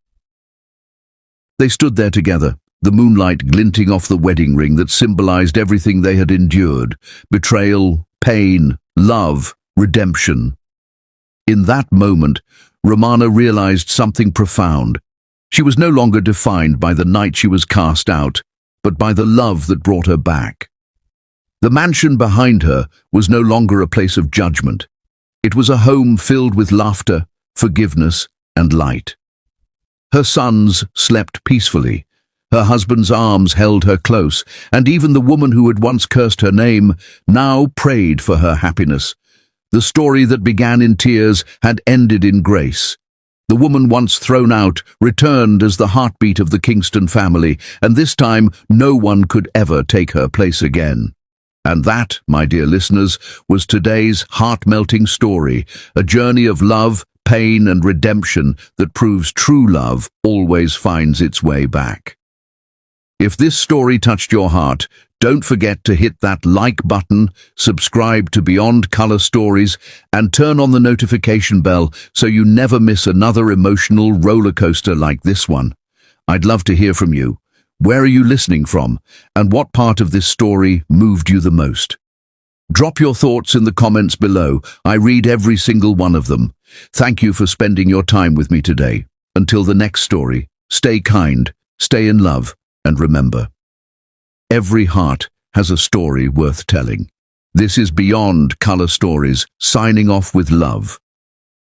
They stood there together, the moonlight glinting off the wedding ring that symbolized everything they had endured: betrayal, pain, love, redemption. In that moment, Romana realized something profound. She was no longer defined by the night she was cast out, but by the love that brought her back. The mansion behind her was no longer a place of judgment. It was a home filled with laughter, forgiveness, and light. Her sons slept peacefully. Her husband's arms held her close, and even the woman who had once cursed her name now prayed for her happiness. The story that began in tears had ended in grace. The woman once thrown out returned as the heartbeat of the Kingston family, and this time no one could ever take her place again. And that, my dear listeners, was today's heart-melting story, a journey of love, pain, and redemption that proves true love always finds its way back. If this story touched your heart, don't forget to hit that like button, subscribe to Beyond Color Stories, and turn on the notification bell so you never miss another emotional roller coaster like this one. I'd love to hear from you. Where are you listening from, and what part of this story moved you the most? Drop your thoughts in the comments below. I read every single one of them. Thank you for spending your time with me today. Until the next story, stay kind, stay in love, and remember, every heart has a story worth telling. This is Beyond Color Stories, signing off with love.